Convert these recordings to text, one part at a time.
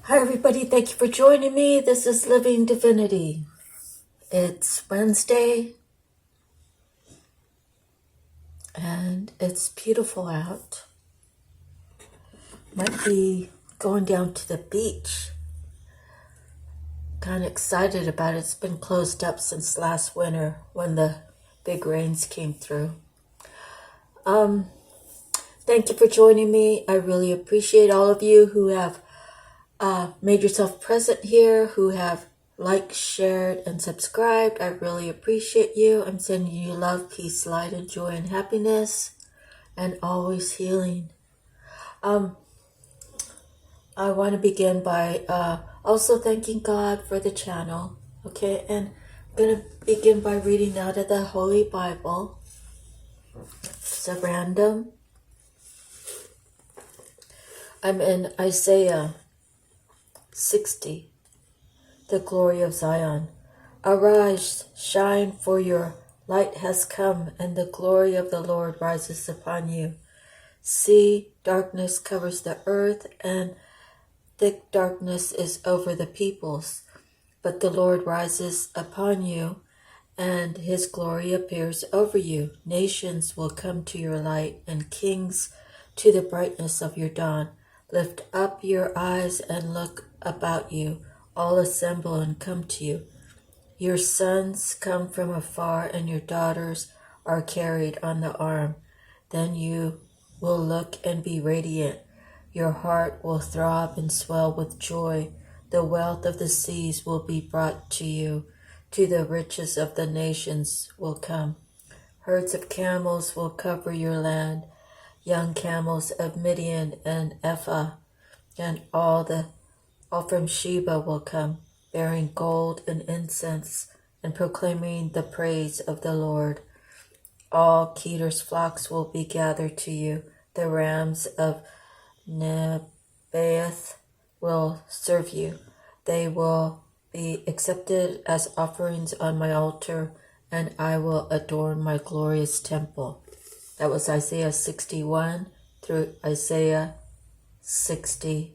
Hi everybody, thank you for joining me. This is Living Divinity. It's Wednesday and it's beautiful out. Might be going down to the beach. Kind of excited about it. It's been closed up since last winter when the big rains came through. Thank you for joining me. I really appreciate all of you who have made yourself present here, who have liked, shared, and subscribed. I really appreciate you. I'm sending you love, peace, light, and joy, and happiness, and always healing. I want to begin by also thanking God for the channel. Okay, and I'm going to begin by reading out of the Holy Bible. It's a random. I'm in Isaiah 60, the glory of Zion. Arise, shine, for your light has come, and the glory of the Lord rises upon you. See, darkness covers the earth, and thick darkness is over the peoples. But the Lord rises upon you, and his glory appears over you. Nations will come to your light, and kings to the brightness of your dawn. Lift up your eyes and look about you. All assemble and come to you. Your sons come from afar, and your daughters are carried on the arm. Then you will look and be radiant. Your heart will throb and swell with joy. The wealth of the seas will be brought to you. To the riches of the nations will come. Herds of camels will cover your land. Young camels of Midian and Ephah, and all from Sheba will come, bearing gold and incense, and proclaiming the praise of the Lord. All Kedar's flocks will be gathered to you. The rams of Nebaioth will serve you. They will be accepted as offerings on my altar, and I will adorn my glorious temple. That was Isaiah 61 through Isaiah 67.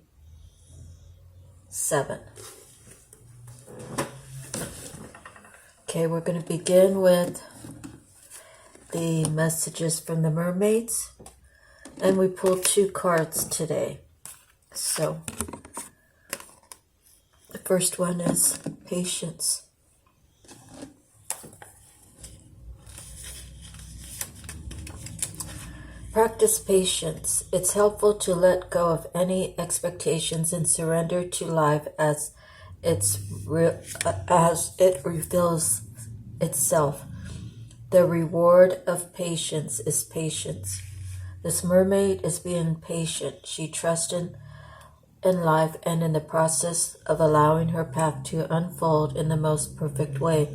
Okay, we're going to begin with the messages from the mermaids. And we pulled 2 cards today. So, the first one is patience. Practice patience. It's helpful to let go of any expectations and surrender to life as it reveals itself. The reward of patience is patience. This mermaid is being patient. She trusted in life and in the process of allowing her path to unfold in the most perfect way.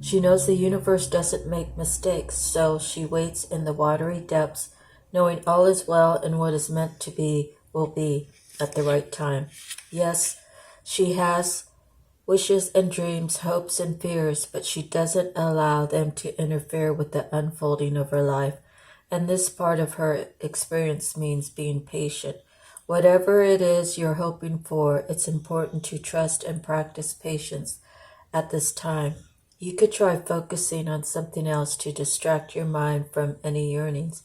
She knows the universe doesn't make mistakes, so she waits in the watery depths, knowing all is well and what is meant to be will be at the right time. Yes, she has wishes and dreams, hopes and fears, but she doesn't allow them to interfere with the unfolding of her life. And this part of her experience means being patient. Whatever it is you're hoping for, it's important to trust and practice patience at this time. You could try focusing on something else to distract your mind from any yearnings.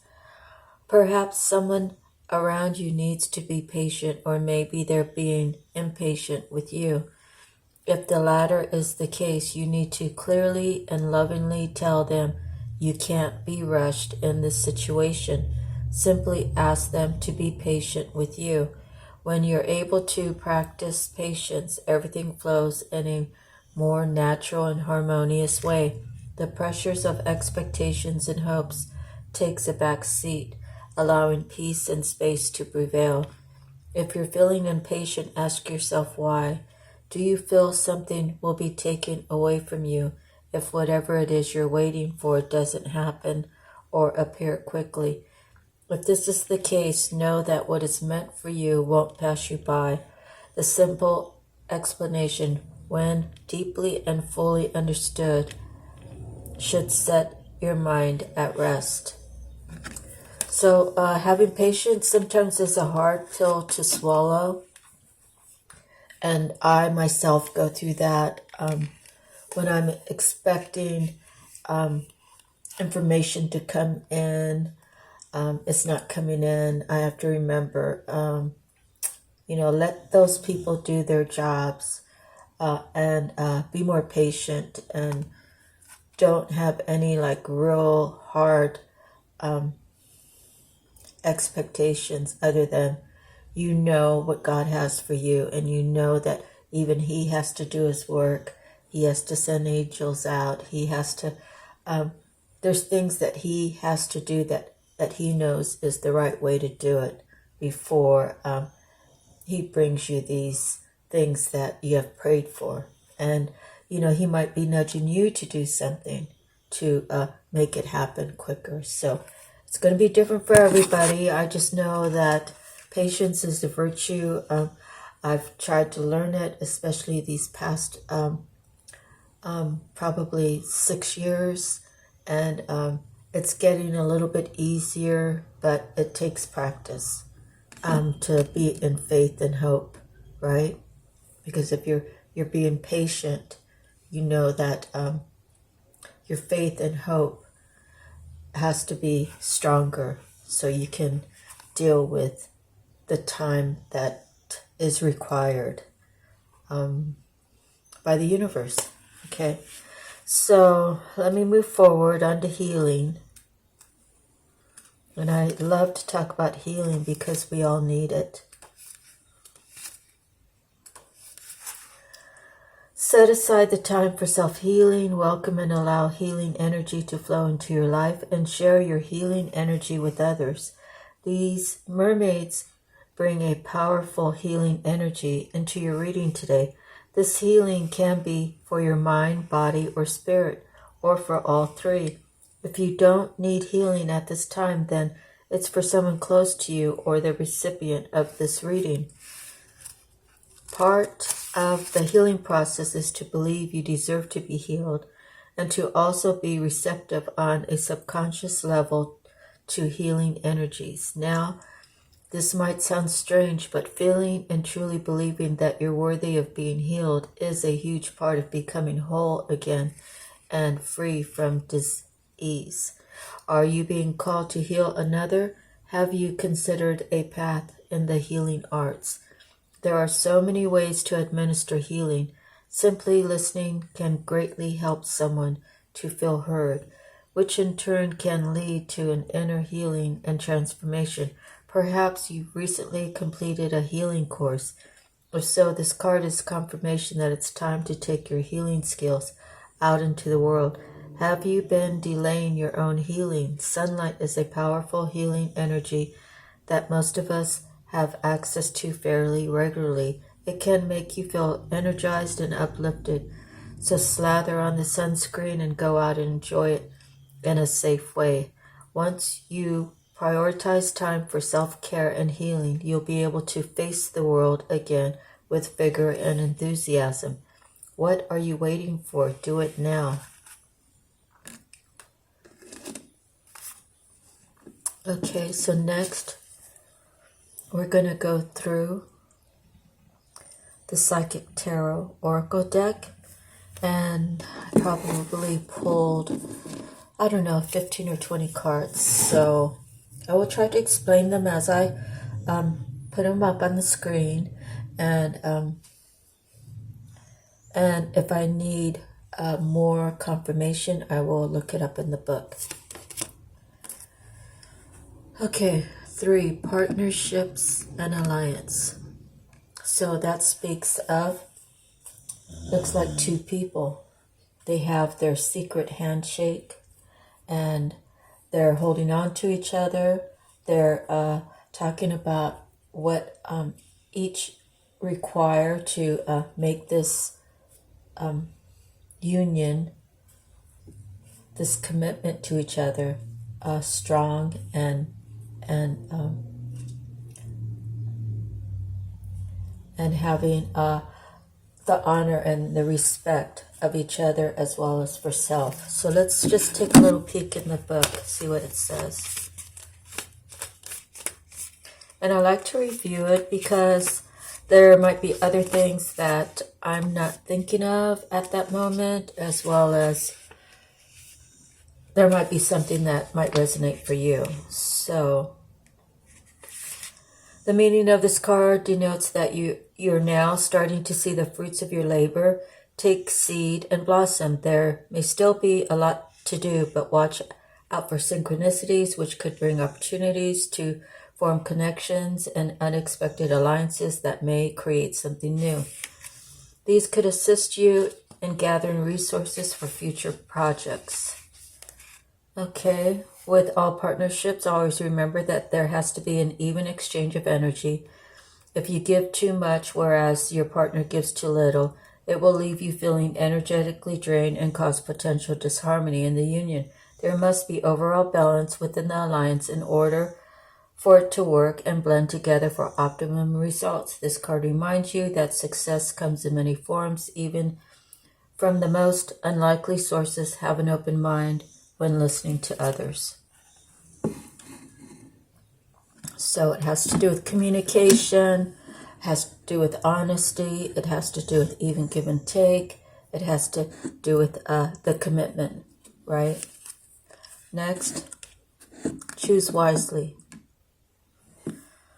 Perhaps someone around you needs to be patient, or maybe they're being impatient with you. If the latter is the case, you need to clearly and lovingly tell them you can't be rushed in this situation. Simply ask them to be patient with you. When you're able to practice patience, everything flows in a more natural and harmonious way. The pressures of expectations and hopes takes a back seat, allowing peace and space to prevail. If you're feeling impatient, ask yourself why. Do you feel something will be taken away from you if whatever it is you're waiting for doesn't happen or appear quickly? If this is the case, know that what is meant for you won't pass you by. The simple explanation, when deeply and fully understood, should set your mind at rest. So having patience sometimes is a hard pill to swallow. And I myself go through that when I'm expecting information to come in. It's not coming in. I have to remember, let those people do their jobs and be more patient, and don't have any like real hard expectations other than what God has for you, and that even He has to do His work. He has to send angels out. He has to, there's things that He has to do that He knows is the right way to do it before He brings you these things that you have prayed for. And, He might be nudging you to do something to make it happen quicker. So it's going to be different for everybody. I just know that patience is the virtue. I've tried to learn it, especially these past probably 6 years. And it's getting a little bit easier, but it takes practice to be in faith and hope, right? Because if you're being patient, that your faith and hope has to be stronger so you can deal with the time that is required by the universe. Okay, so let me move forward on to healing. And I love to talk about healing because we all need it. Set aside the time for self-healing. Welcome and allow healing energy to flow into your life, and share your healing energy with others. These mermaids bring a powerful healing energy into your reading today. This healing can be for your mind, body, or spirit, or for all three. If you don't need healing at this time, then it's for someone close to you or the recipient of this reading. Part of the healing process is to believe you deserve to be healed, and to also be receptive on a subconscious level to healing energies. Now, this might sound strange, but feeling and truly believing that you're worthy of being healed is a huge part of becoming whole again and free from disease. Are you being called to heal another? Have you considered a path in the healing arts? There are so many ways to administer healing. Simply listening can greatly help someone to feel heard, which in turn can lead to an inner healing and transformation. Perhaps you've recently completed a healing course. If so, this card is confirmation that it's time to take your healing skills out into the world. Have you been delaying your own healing? Sunlight is a powerful healing energy that most of us have access to fairly regularly. It can make you feel energized and uplifted. So slather on the sunscreen and go out and enjoy it in a safe way. Once you prioritize time for self-care and healing, you'll be able to face the world again with vigor and enthusiasm. What are you waiting for? Do it now. Okay, so next we're going to go through the Psychic Tarot Oracle deck, and I probably pulled, 15 or 20 cards. So I will try to explain them as I put them up on the screen, and if I need more confirmation, I will look it up in the book. Okay, 3, partnerships and alliance. So that speaks of, looks like 2 people. They have their secret handshake, and they're holding on to each other. They're talking about what each require to make this union, this commitment to each other, strong and having the honor and the respect of each other as well as for self. So let's just take a little peek in the book, see what it says. And I like to review it because There might be other things that I'm not thinking of at that moment, as well as there might be something that might resonate for you. So the meaning of this card denotes that you're now starting to see the fruits of your labor take seed and blossom. There may still be a lot to do, but watch out for synchronicities, which could bring opportunities to form connections and unexpected alliances that may create something new. These could assist you in gathering resources for future projects. Okay, with all partnerships, always remember that there has to be an even exchange of energy. If you give too much, whereas your partner gives too little, it will leave you feeling energetically drained and cause potential disharmony in the union. There must be overall balance within the alliance in order for it to work and blend together for optimum results. This card reminds you that success comes in many forms, even from the most unlikely sources. Have an open mind when listening to others. So it has to do with communication, it has to do with honesty, it has to do with even give and take, it has to do with the commitment, right? Next, choose wisely.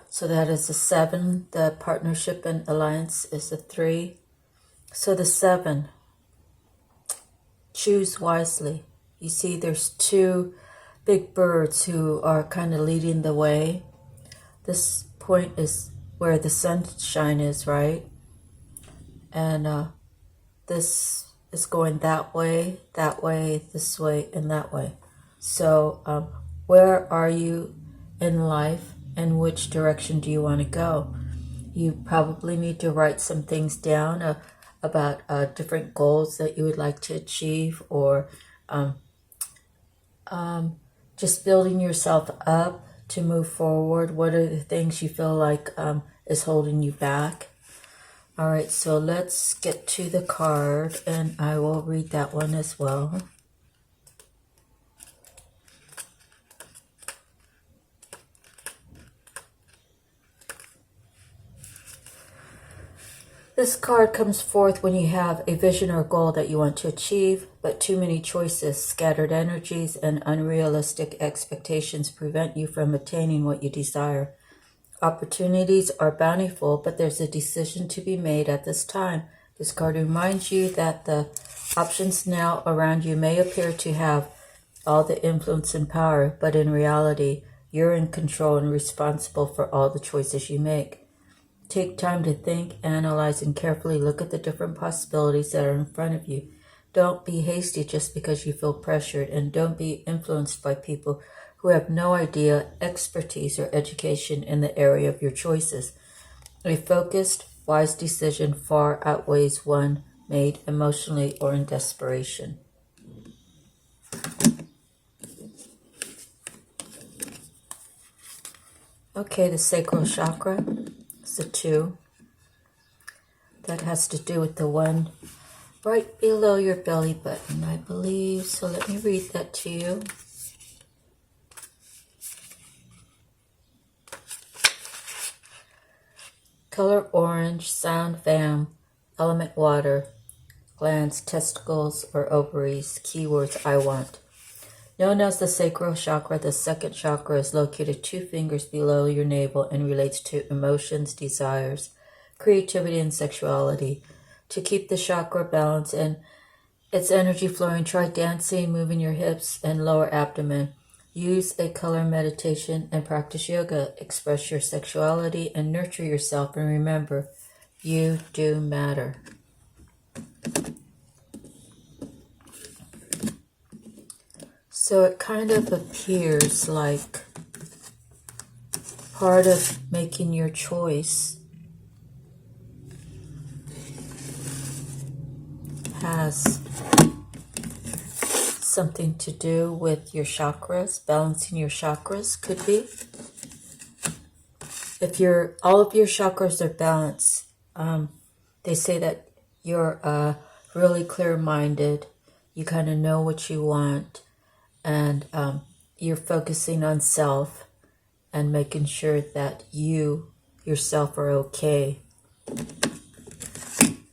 So that is the 7, the partnership and alliance is the 3. So the 7, choose wisely. You see there's 2 big birds who are kind of leading the way. This point is where the sunshine is, right? And this is going that way, this way, and that way. So where are you in life and which direction do you want to go? You probably need to write some things down about different goals that you would like to achieve, or just building yourself up to move forward. What are the things you feel like is holding you back? All right, so let's get to the card, and I will read that one as well. This card comes forth when you have a vision or goal that you want to achieve, but too many choices, scattered energies, and unrealistic expectations prevent you from attaining what you desire. Opportunities are bountiful, but there's a decision to be made at this time. This card reminds you that the options now around you may appear to have all the influence and power, but in reality, you're in control and responsible for all the choices you make. Take time to think, analyze, and carefully look at the different possibilities that are in front of you. Don't be hasty just because you feel pressured, and don't be influenced by people who have no idea, expertise, or education in the area of your choices. A focused, wise decision far outweighs one made emotionally or in desperation. Okay, the sacral chakra is the 2. That has to do with the one right below your belly button, I believe. So let me read that to you. Color orange, sound vam, element water, glands, testicles, or ovaries. Keywords I want. Known as the sacral chakra, the 2nd chakra is located 2 fingers below your navel and relates to emotions, desires, creativity, and sexuality. To keep the chakra balanced and its energy flowing, try dancing, moving your hips and lower abdomen. Use a color meditation and practice yoga. Express your sexuality and nurture yourself, and remember, you do matter. So it kind of appears like part of making your choice has something to do with your chakras, balancing your chakras could be. If all of your chakras are balanced, they say that you're really clear-minded, you kind of know what you want, and you're focusing on self and making sure that you yourself are okay.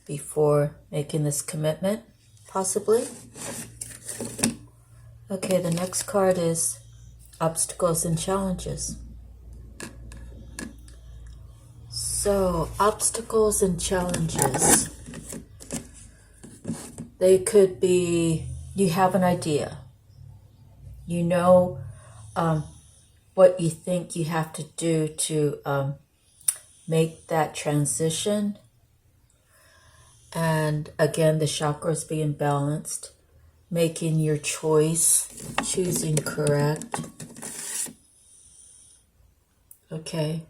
before making this commitment, possibly. Okay, the next card is obstacles and challenges. So, obstacles and challenges. They could be, you have an idea. You know what you think you have to do to make that transition. And again, the chakras being balanced, making your choice, choosing correct. Okay.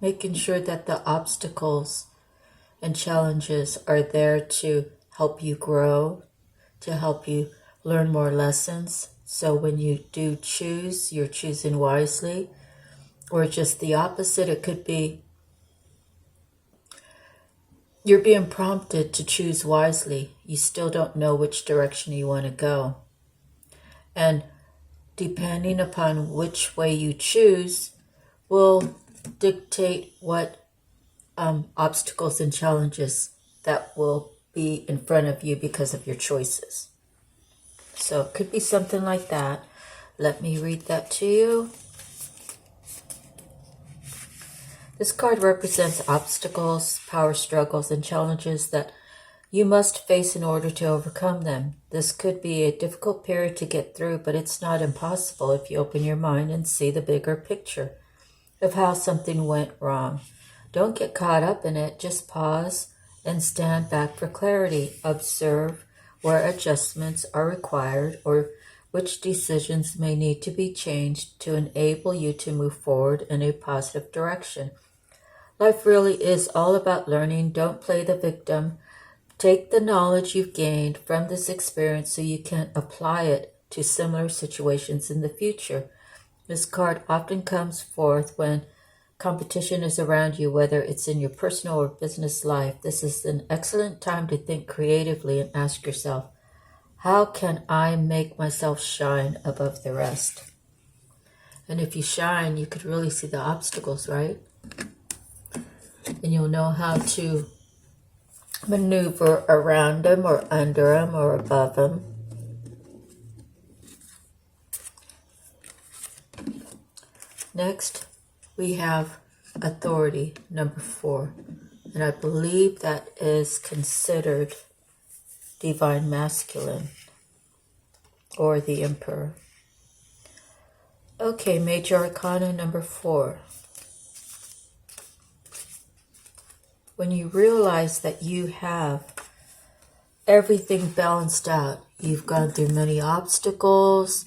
Making sure that the obstacles and challenges are there to help you grow, to help you learn more lessons. So when you do choose, you're choosing wisely. Or just the opposite, it could be you're being prompted to choose wisely. You still don't know which direction you want to go. And depending upon which way you choose will dictate what obstacles and challenges that will be in front of you because of your choices. So it could be something like that. Let me read that to you. This card represents obstacles, power struggles, and challenges that you must face in order to overcome them. This could be a difficult period to get through, but it's not impossible if you open your mind and see the bigger picture of how something went wrong. Don't get caught up in it. Just pause and stand back for clarity. Observe where adjustments are required or which decisions may need to be changed to enable you to move forward in a positive direction. Life really is all about learning. Don't play the victim. Take the knowledge you've gained from this experience so you can apply it to similar situations in the future. This card often comes forth when competition is around you, whether it's in your personal or business life. This is an excellent time to think creatively and ask yourself, how can I make myself shine above the rest? And if you shine, you could really see the obstacles, right? And you'll know how to maneuver around them or under them or above them. Next, we have authority, number 4. And I believe that is considered divine masculine or the emperor. Okay, major arcana number 4. When you realize that you have everything balanced out, you've gone through many obstacles,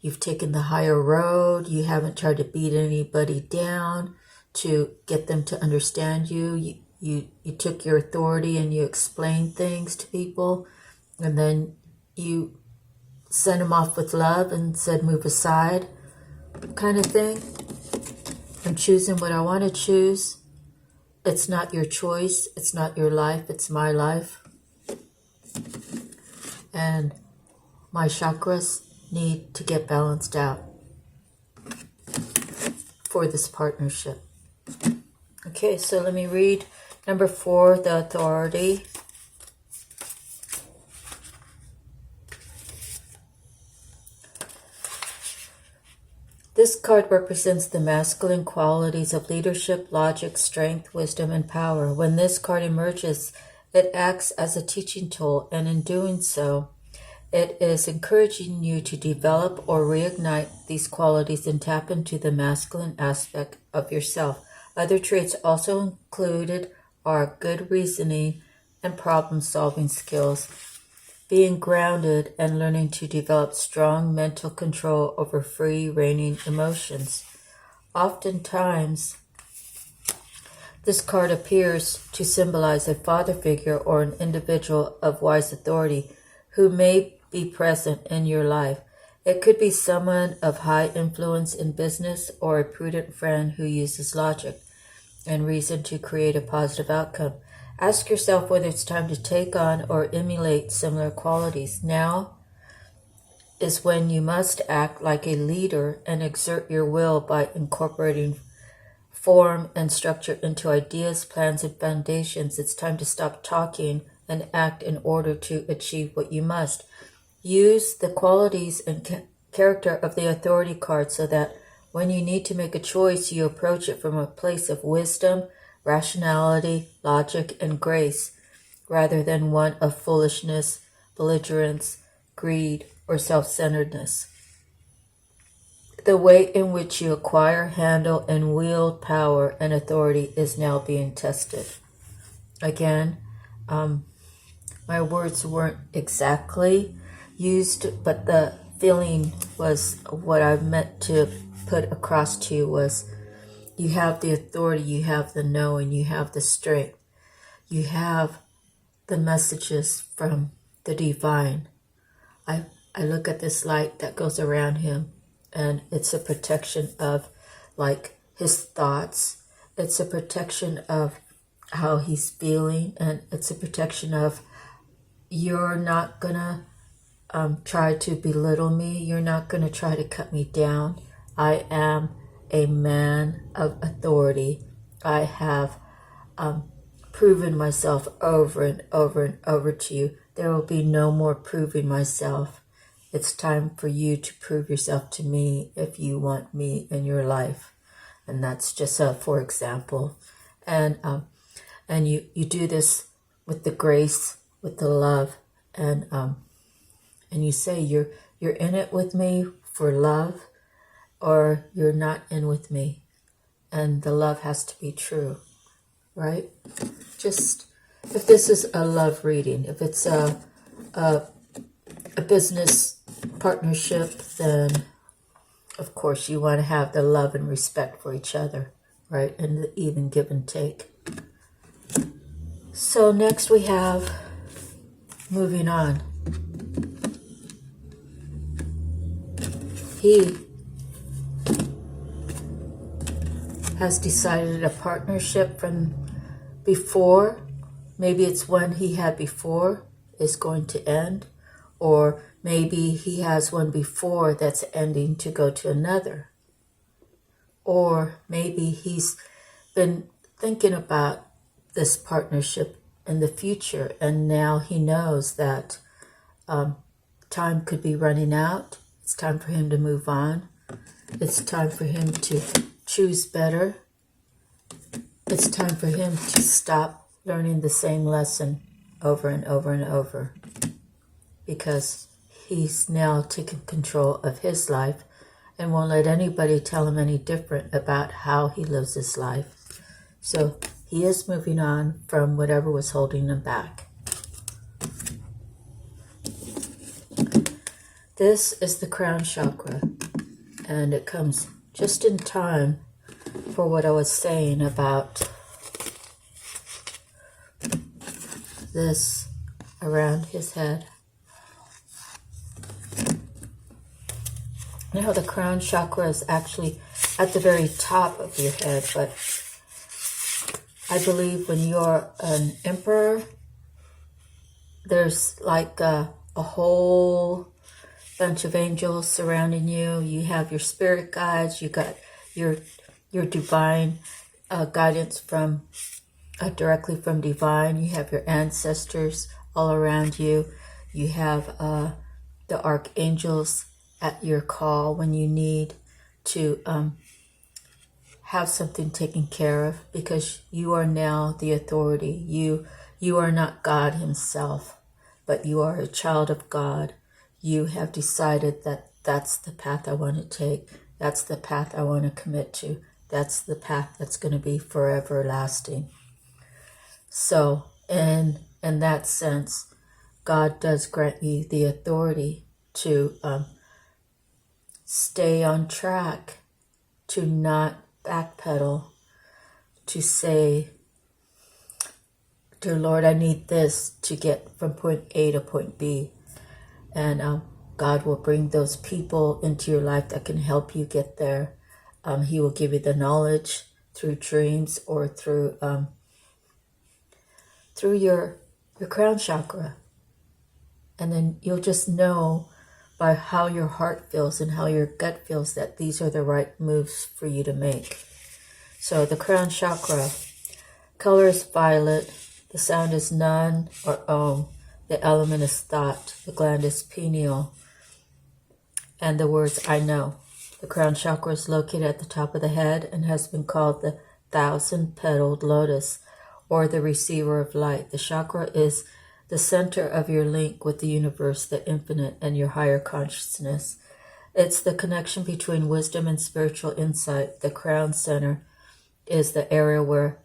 you've taken the higher road, you haven't tried to beat anybody down to get them to understand you. You took your authority and you explained things to people, and then you sent them off with love and said, move aside, kind of thing. I'm choosing what I want to choose. It's not your choice. It's not your life. It's my life. And my chakras need to get balanced out for this partnership. Okay, so let me read number 4, the authority. This card represents the masculine qualities of leadership, logic, strength, wisdom, and power. When this card emerges, it acts as a teaching tool, and in doing so, it is encouraging you to develop or reignite these qualities and tap into the masculine aspect of yourself. Other traits also included are good reasoning and problem-solving skills, being grounded, and learning to develop strong mental control over free-reigning emotions. Oftentimes, this card appears to symbolize a father figure or an individual of wise authority who may be present in your life. It could be someone of high influence in business or a prudent friend who uses logic and reason to create a positive outcome. Ask yourself whether it's time to take on or emulate similar qualities. Now is when you must act like a leader and exert your will by incorporating form and structure into ideas, plans, and foundations. It's time to stop talking and act in order to achieve what you must. Use the qualities and character of the authority card so that when you need to make a choice, you approach it from a place of wisdom, rationality, logic, and grace, rather than one of foolishness, belligerence, greed, or self-centeredness. The way in which you acquire, handle, and wield power and authority is now being tested. Again, my words weren't exactly used, but the feeling was what I meant to put across to you was you have the authority, you have the knowing, you have the strength, you have the messages from the divine. I look at this light that goes around him, and it's a protection of like his thoughts. It's a protection of how he's feeling, and it's a protection of you're not gonna try to belittle me. You're not gonna try to cut me down. I am a man of authority. I have proven myself over and over and over to you. There will be no more proving myself. It's time for you to prove yourself to me if you want me in your life. And that's just for example. And you do this with the grace, with the love, and you say you're in it with me for love, or you're not in with me, and the love has to be true, right? Just if this is a love reading, if it's a business partnership, then of course you want to have the love and respect for each other, right? And the even give and take. So next we have moving on. He has decided a partnership from before, maybe it's one he had before is going to end, or maybe he has one before that's ending to go to another. Or maybe he's been thinking about this partnership in the future, and now he knows that time could be running out. It's time for him to move on. It's time for him to choose better. It's time for him to stop learning the same lesson over and over and over, because he's now taken control of his life and won't let anybody tell him any different about how he lives his life. So he is moving on from whatever was holding him back. This is the crown chakra, and it comes just in time for what I was saying about this around his head. Now the crown chakra is actually at the very top of your head, but I believe when you're an emperor, there's like a whole bunch of angels surrounding you. You have your spirit guides. You got your divine guidance from directly from divine. You have your ancestors all around you. You have the archangels at your call when you need to have something taken care of, because you are now the authority. You are not God himself, but you are a child of God. You have decided that that's the path I want to take. That's the path I want to commit to. That's the path that's going to be forever lasting. So in that sense, God does grant you the authority to stay on track, to not backpedal, to say, dear Lord, I need this to get from point A to point B. And God will bring those people into your life that can help you get there. He will give you the knowledge through dreams or through your crown chakra. And then you'll just know by how your heart feels and how your gut feels that these are the right moves for you to make. So the crown chakra, color is violet, the sound is nun or om, the element is thought, the gland is pineal, and the words I know. The crown chakra is located at the top of the head and has been called the 1,000-petaled lotus, or the receiver of light. The chakra is the center of your link with the universe, the infinite, and your higher consciousness. It's the connection between wisdom and spiritual insight. The crown center is the area where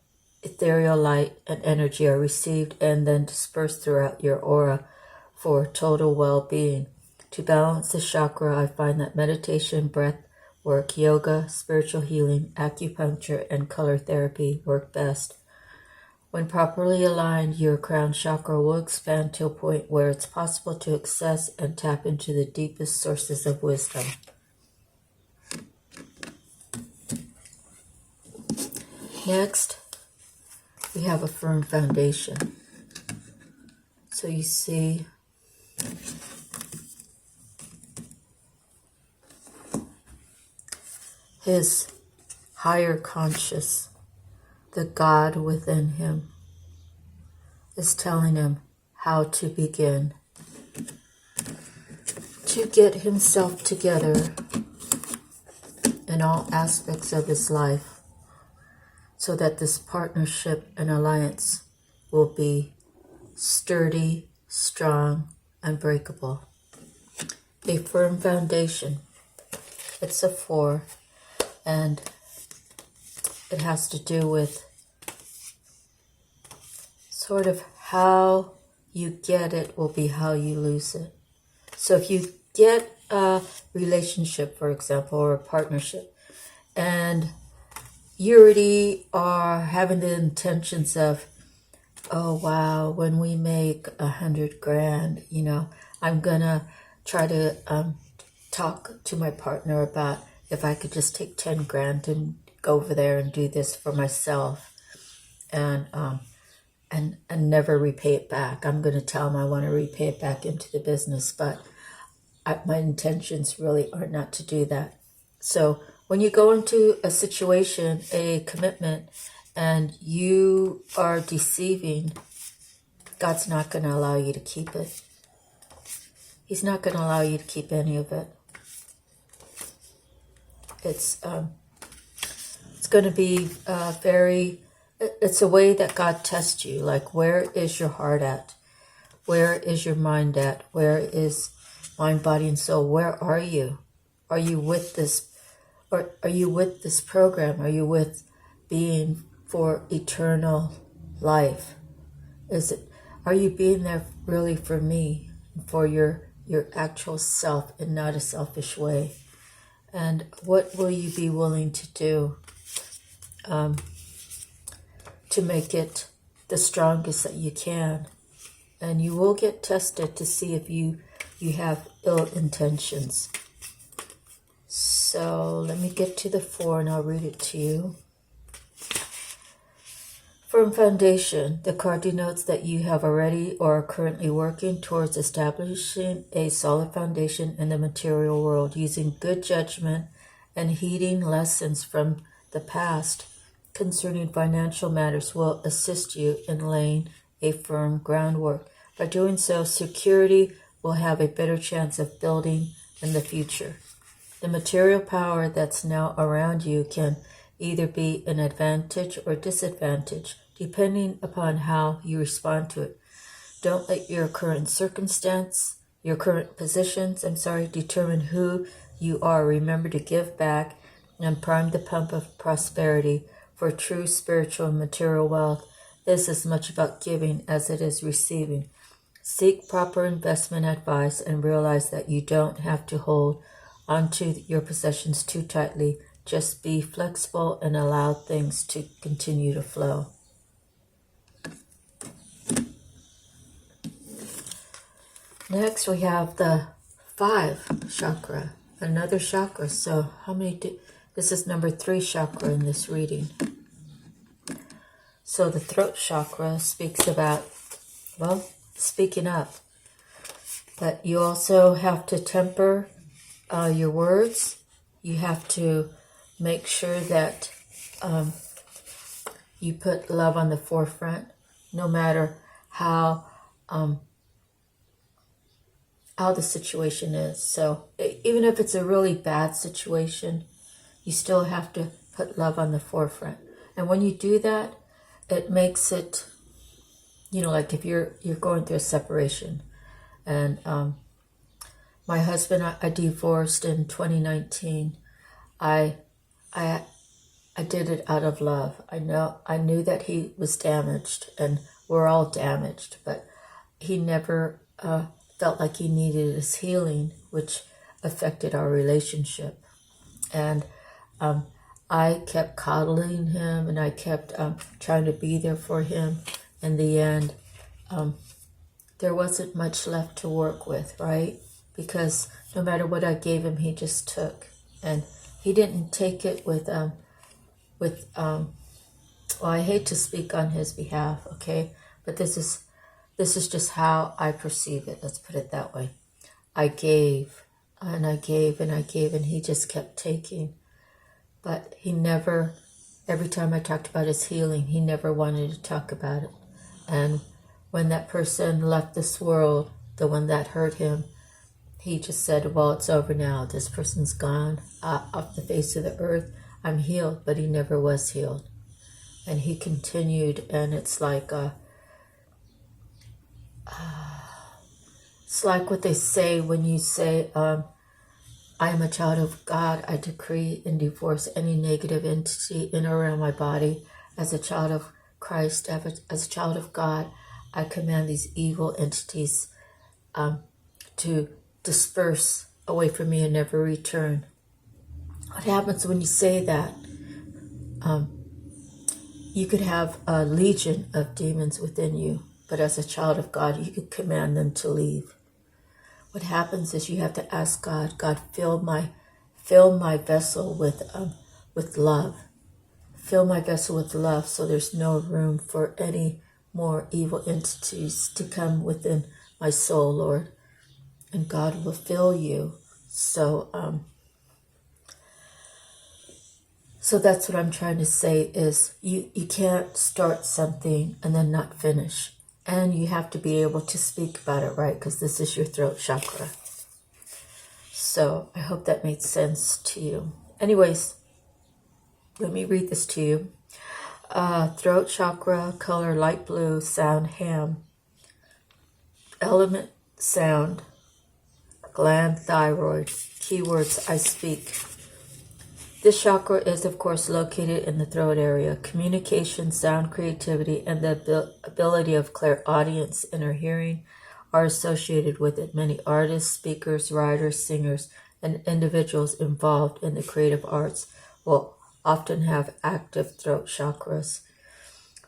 ethereal light and energy are received and then dispersed throughout your aura for total well-being. To balance the chakra, I find that meditation, breath work, yoga, spiritual healing, acupuncture, and color therapy work best. When properly aligned, your crown chakra will expand to a point where it's possible to access and tap into the deepest sources of wisdom. Next, we have a firm foundation. So you see his higher conscious, the God within him, is telling him how to begin to get himself together in all aspects of his life so that this partnership and alliance will be sturdy, strong, unbreakable. A firm foundation. It's a 4, and it has to do with sort of how you get it will be how you lose it. So if you get a relationship, for example, or a partnership, and you already are having the intentions of, oh wow, when we make 100 grand, I'm gonna try to talk to my partner about if I could just take 10 grand and go over there and do this for myself and never repay it back. I'm going to tell him I want to repay it back into the business, but my intentions really are not to do that. So when you go into a situation, a commitment, and you are deceiving, God's not going to allow you to keep it. He's not going to allow you to keep any of it. It's going to be it's a way that God tests you. Like, where is your heart at? Where is your mind at? Where is mind, body, and soul? Where are you? Are you with this? Or are you with this program? Are you with being for eternal life? Are you being there really for me, for your actual self, and not a selfish way? And what will you be willing to do to make it the strongest that you can? And you will get tested to see if you have ill intentions. So let me get to the 4 and I'll read it to you. Firm foundation. The card denotes that you have already or are currently working towards establishing a solid foundation in the material world, using good judgment and heeding lessons from the past concerning financial matters will assist you in laying a firm groundwork. By doing so, security will have a better chance of building in the future. The material power that's now around you can either be an advantage or disadvantage, depending upon how you respond to it. Don't let your current positions, determine who you are. Remember to give back and prime the pump of prosperity. For true spiritual and material wealth is as much about giving as it is receiving. Seek proper investment advice and realize that you don't have to hold onto your possessions too tightly. Just be flexible and allow things to continue to flow. Next, we have the 5 chakra, another chakra. So this is number 3 chakra in this reading. So the throat chakra speaks about, speaking up. But you also have to temper your words. You have to make sure that you put love on the forefront, no matter how the situation is. So even if it's a really bad situation, you still have to put love on the forefront. And when you do that, it makes it, like if you're going through a separation. And my husband, I divorced in 2019. I did it out of love. I knew that he was damaged, and we're all damaged, but he never felt like he needed his healing, which affected our relationship. And I kept coddling him, and I kept trying to be there for him. In the end, there wasn't much left to work with, right? Because no matter what I gave him, he just took. And he didn't take it with well, I hate to speak on his behalf, okay? But this is just how I perceive it. Let's put it that way. I gave, and I gave, and I gave, and he just kept taking. But he never, every time I talked about his healing, he never wanted to talk about it. And when that person left this world, the one that hurt him, he just said, well, it's over now. This person's gone off the face of the earth. I'm healed, but he never was healed. And he continued, and it's like what they say when you say, I am a child of God. I decree and divorce any negative entity in or around my body. As a child of Christ, as a child of God, I command these evil entities to disperse away from me and never return. What happens when you say that? You could have a legion of demons within you, but as a child of God, you could command them to leave. What happens is you have to ask God, fill my vessel with love. Fill my vessel with love, so there's no room for any more evil entities to come within my soul, Lord. And God will fill you. So that's what I'm trying to say is you can't start something and then not finish. And you have to be able to speak about it, right? Because this is your throat chakra. So I hope that made sense to you. Anyways, let me read this to you. Throat chakra, color light blue, sound ham. Element sound, gland thyroid. Keywords I speak. This chakra is, of course, located in the throat area. Communication, sound, creativity, and the ability of clairaudience, inner hearing, are associated with it. Many artists, speakers, writers, singers, and individuals involved in the creative arts will often have active throat chakras.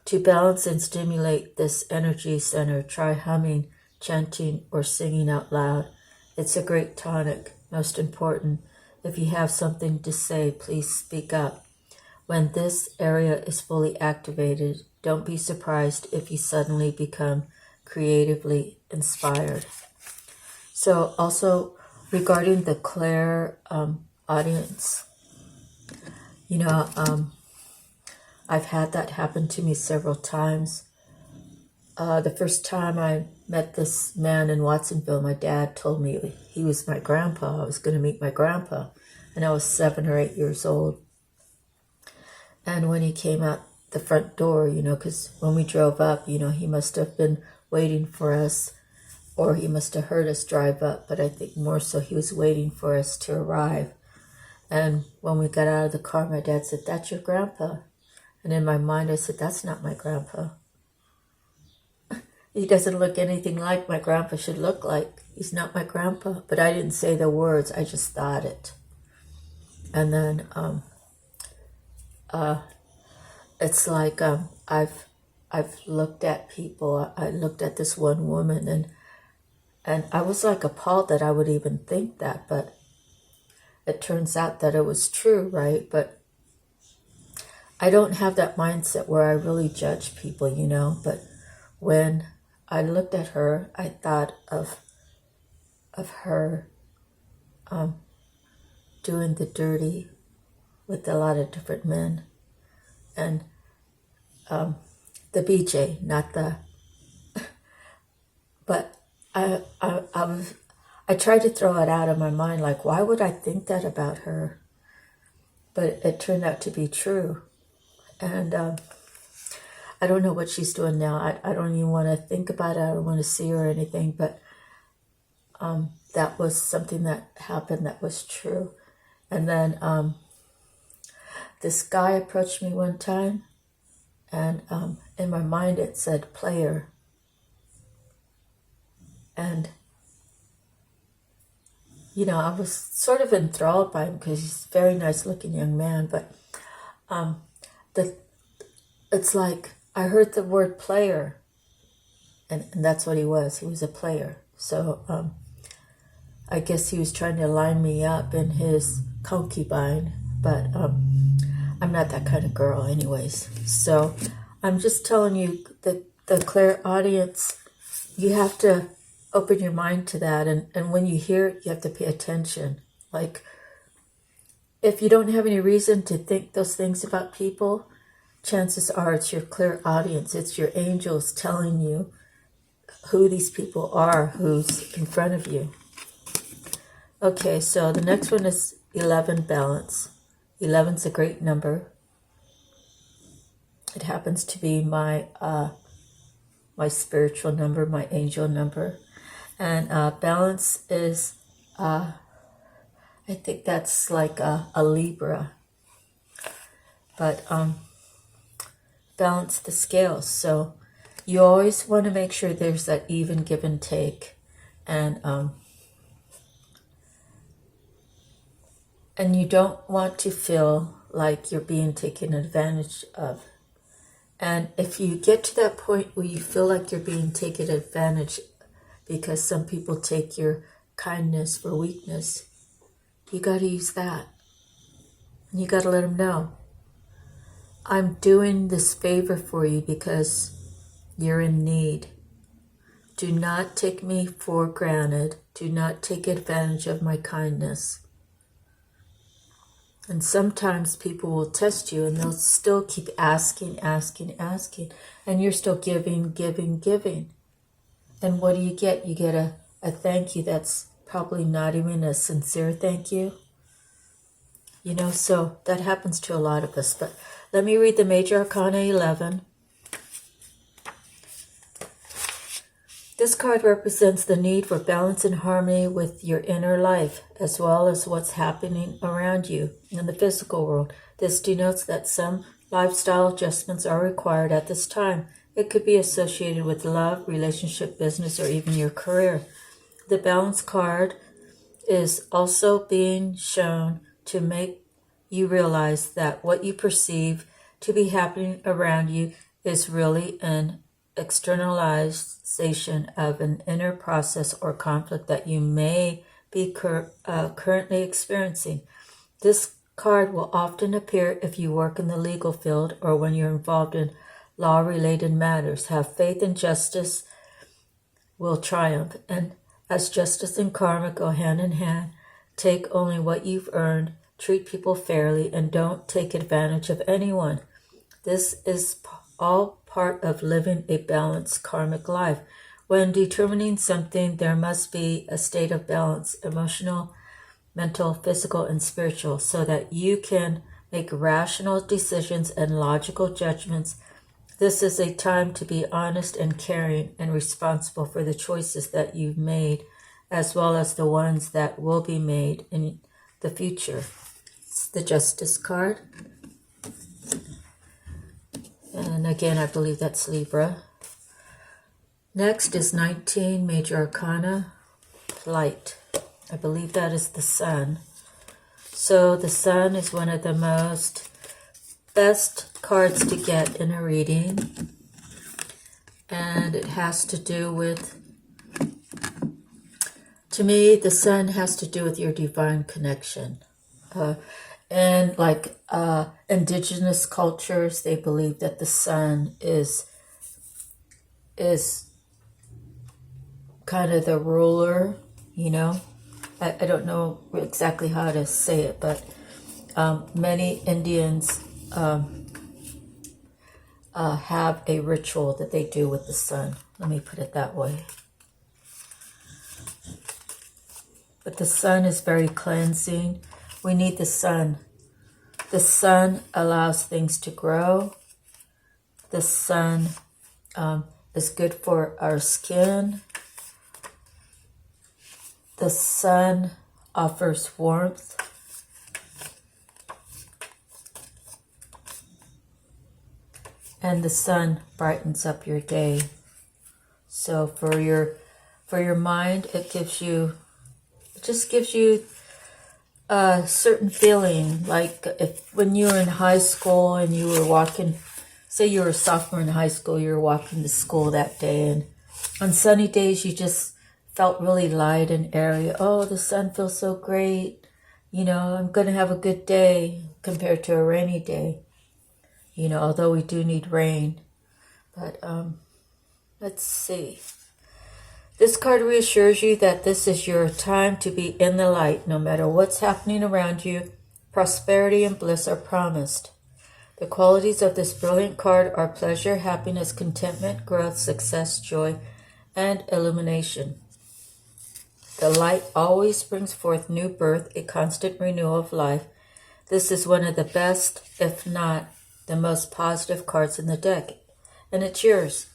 To balance and stimulate this energy center, try humming, chanting, or singing out loud. It's a great tonic. Most important, if you have something to say, please speak up. When this area is fully activated, don't be surprised if you suddenly become creatively inspired. So also regarding the clair audience, I've had that happen to me several times. The first time I met this man in Watsonville, my dad told me he was my grandpa. I was going to meet my grandpa, and I was 7 or 8 years old. And when he came out the front door, because when we drove up, he must have been waiting for us, or he must have heard us drive up, but I think more so he was waiting for us to arrive. And when we got out of the car, my dad said, "That's your grandpa." And in my mind, I said, "That's not my grandpa. He doesn't look anything like my grandpa should look like. He's not my grandpa." But I didn't say the words, I just thought it. And then it's like I've looked at people. I looked at this one woman, and I was like appalled that I would even think that, but it turns out that it was true, right? But I don't have that mindset where I really judge people, but when I looked at her, I thought of her doing the dirty with a lot of different men. And the BJ, not the, but I tried to throw it out of my mind, like, why would I think that about her? But it turned out to be true. And I don't know what she's doing now. I don't even want to think about it. I don't want to see her or anything, but that was something that happened that was true. And then this guy approached me one time, and in my mind it said player. And, you know, I was sort of enthralled by him because he's a very nice looking young man, but it's like I heard the word player, and that's what he was. He was a player. So I guess he was trying to line me up in his concubine, but I'm not that kind of girl anyways. So I'm just telling you that the clairaudience, you have to open your mind to that, and when you hear it, you have to pay attention. Like, if you don't have any reason to think those things about people, chances are it's your clairaudience, it's your angels telling you who these people are, who's in front of you. Okay, so the next one is 11, balance. 11's a great number. It happens to be my my spiritual number, my angel number. And balance is, I think that's like a Libra. But balance the scales. So you always want to make sure there's that even give and take. And you don't want to feel like you're being taken advantage of. And if you get to that point where you feel like you're being taken advantage because some people take your kindness for weakness, you got to use that. And you got to let them know, I'm doing this favor for you because you're in need. Do not take me for granted. Do not take advantage of my kindness. And sometimes people will test you and they'll still keep asking. And you're still giving. And what do? You get a thank you that's probably not even a sincere thank you. You know, so that happens to a lot of us. But let me read the Major Arcana 11. This card represents the need for balance and harmony with your inner life, as well as what's happening around you in the physical world. This denotes that some lifestyle adjustments are required at this time. It could be associated with love, relationship, business, or even your career. The balance card is also being shown to make you realize that what you perceive to be happening around you is really an externalization of an inner process or conflict that you may be currently experiencing. This card will often appear if you work in the legal field or when you're involved in law-related matters. Have faith and justice will triumph, and as justice and karma go hand in hand, take only what you've earned, treat people fairly, and don't take advantage of anyone. This is all part of living a balanced karmic life. When determining something, there must be a state of balance, emotional, mental, physical, and spiritual, so that you can make rational decisions and logical judgments. This is a time to be honest and caring and responsible for the choices that you've made, as well as the ones that will be made in the future. It's the Justice card. And again, I believe that's Libra. Next is 19, Major Arcana, Light. I believe that is the Sun. So the Sun is one of the best cards to get in a reading. And it has to do with, to me, the Sun has to do with your divine connection. And like indigenous cultures, they believe that the sun is kind of the ruler, you know. I don't know exactly how to say it, but many Indians have a ritual that they do with the sun. Let me put it that way. But the sun is very cleansing. We need the sun. The sun allows things to grow. The sun is good for our skin. The sun offers warmth. And the sun brightens up your day. So for your mind, it just gives you a certain feeling. Like if when you were in high school and you were walking, say you were a sophomore in high school, you were walking to school that day, and on sunny days you just felt really light and airy. Oh, the sun feels so great. You know, I'm going to have a good day compared to a rainy day. You know, although we do need rain. But let's see. This card reassures you that this is your time to be in the light. No matter what's happening around you, prosperity and bliss are promised. The qualities of this brilliant card are pleasure, happiness, contentment, growth, success, joy, and illumination. The light always brings forth new birth, a constant renewal of life. This is one of the best, if not the most positive cards in the deck, and it's yours.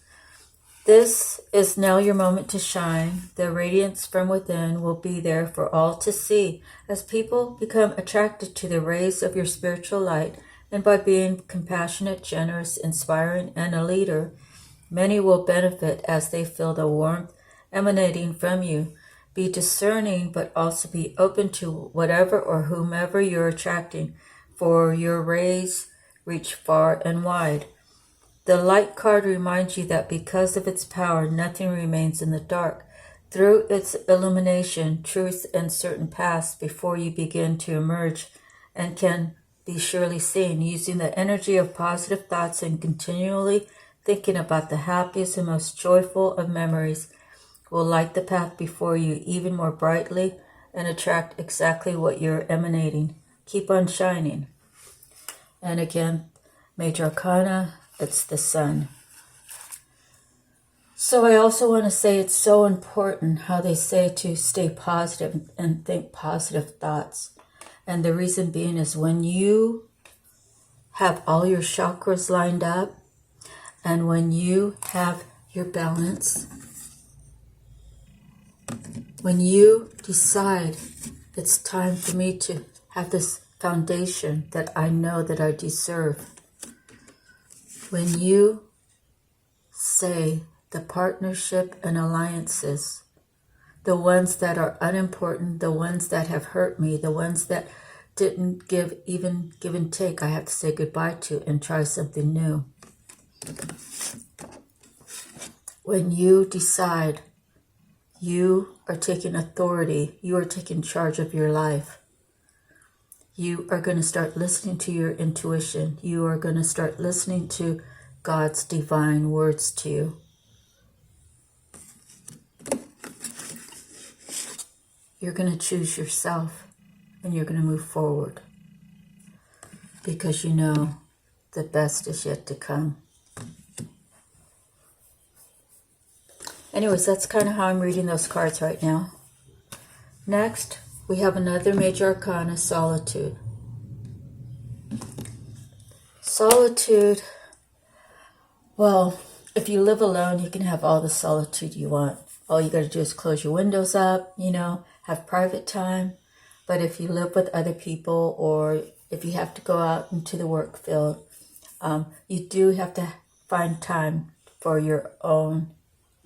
This is now your moment to shine. The radiance from within will be there for all to see as people become attracted to the rays of your spiritual light, and by being compassionate, generous, inspiring, and a leader, many will benefit as they feel the warmth emanating from you. Be discerning, but also be open to whatever or whomever you're attracting, for your rays reach far and wide. The light card reminds you that because of its power, nothing remains in the dark. Through its illumination, truth and certain paths before you begin to emerge and can be surely seen. Using the energy of positive thoughts and continually thinking about the happiest and most joyful of memories will light the path before you even more brightly and attract exactly what you're emanating. Keep on shining. And again, Major Arcana, it's the sun. So I also want to say it's so important how they say to stay positive and think positive thoughts. And the reason being is when you have all your chakras lined up and when you have your balance, when you decide it's time for me to have this foundation that I know that I deserve, when you say the partnership and alliances, the ones that are unimportant, the ones that have hurt me, the ones that didn't give and take, I have to say goodbye to and try something new. When you decide you are taking authority, you are taking charge of your life, you are going to start listening to your intuition. You are going to start listening to God's divine words to you. You're going to choose yourself and you're going to move forward because you know the best is yet to come. Anyways, that's kind of how I'm reading those cards right now. Next, we have another Major Arcana, Solitude. Solitude, well, if you live alone, you can have all the solitude you want. All you got to do is close your windows up, have private time. But if you live with other people or if you have to go out into the work field, you do have to find time for your own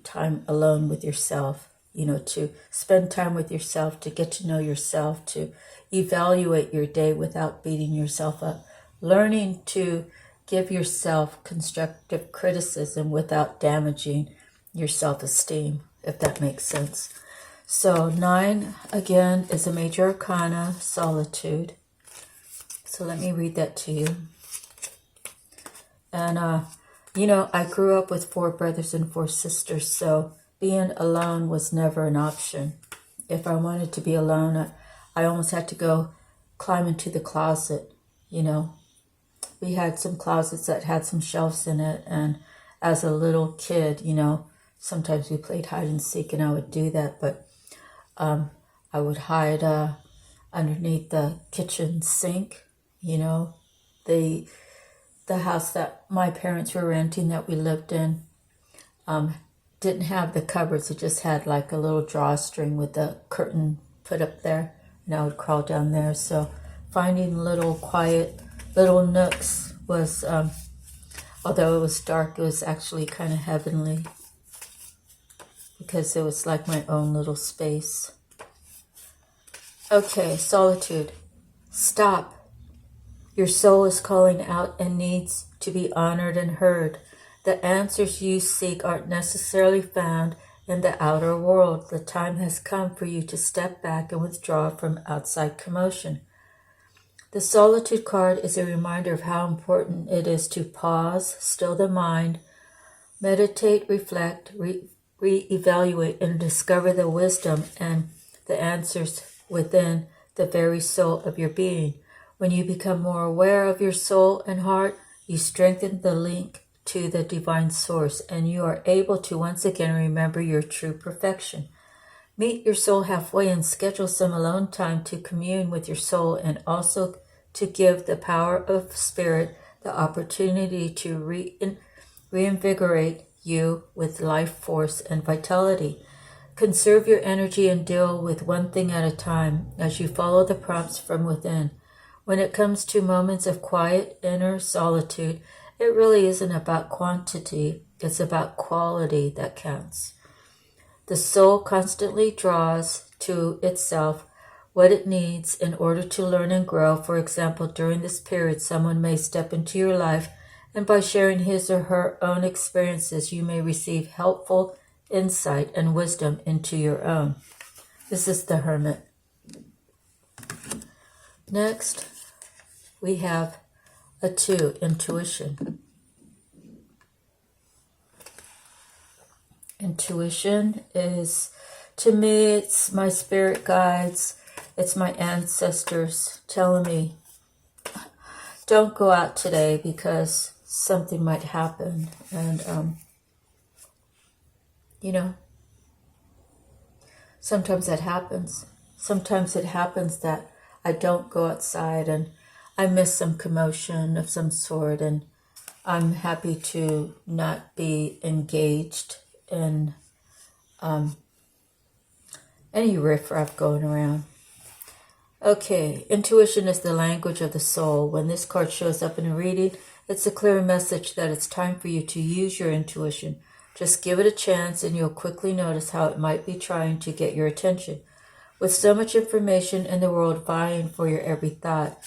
time alone with yourself, to spend time with yourself, to get to know yourself, to evaluate your day without beating yourself up, learning to give yourself constructive criticism without damaging your self-esteem, if that makes sense. So 9, again, is a Major Arcana, Solitude. So let me read that to you. And, I grew up with 4 brothers and 4 sisters, so being alone was never an option. If I wanted to be alone, I almost had to go climb into the closet, we had some closets that had some shelves in it, and as a little kid, you know, sometimes we played hide and seek, and I would do that, but I would hide underneath the kitchen sink, you know. The house that my parents were renting that we lived in didn't have the cupboards. It just had like a little drawstring with a curtain put up there, and I would crawl down there. So finding little quiet little nooks was, although it was dark, it was actually kind of heavenly, because it was like my own little space. Okay, solitude. Stop. Your soul is calling out and needs to be honored and heard. The answers you seek aren't necessarily found in the outer world. The time has come for you to step back and withdraw from outside commotion. The solitude card is a reminder of how important it is to pause, still the mind, meditate, reflect, re-evaluate, and discover the wisdom and the answers within the very soul of your being. When you become more aware of your soul and heart, you strengthen the link to the divine source, and you are able to once again remember your true perfection. Meet your soul halfway and schedule some alone time to commune with your soul, and also to give the power of spirit the opportunity to reinvigorate you with life force and vitality. Conserve your energy and deal with one thing at a time as you follow the prompts from within. When it comes to moments of quiet inner solitude, it really isn't about quantity, it's about quality that counts. The soul constantly draws to itself what it needs in order to learn and grow. For example, during this period, someone may step into your life, and by sharing his or her own experiences, you may receive helpful insight and wisdom into your own. This is the Hermit. Next, we have a 2, intuition. Intuition is, to me, it's my spirit guides, it's my ancestors telling me, don't go out today because something might happen. And, you know, sometimes that happens. Sometimes it happens that I don't go outside and I miss some commotion of some sort, and I'm happy to not be engaged in any riffraff going around. Okay, intuition is the language of the soul. When this card shows up in a reading, it's a clear message that it's time for you to use your intuition. Just give it a chance and you'll quickly notice how it might be trying to get your attention. With so much information in the world vying for your every thought,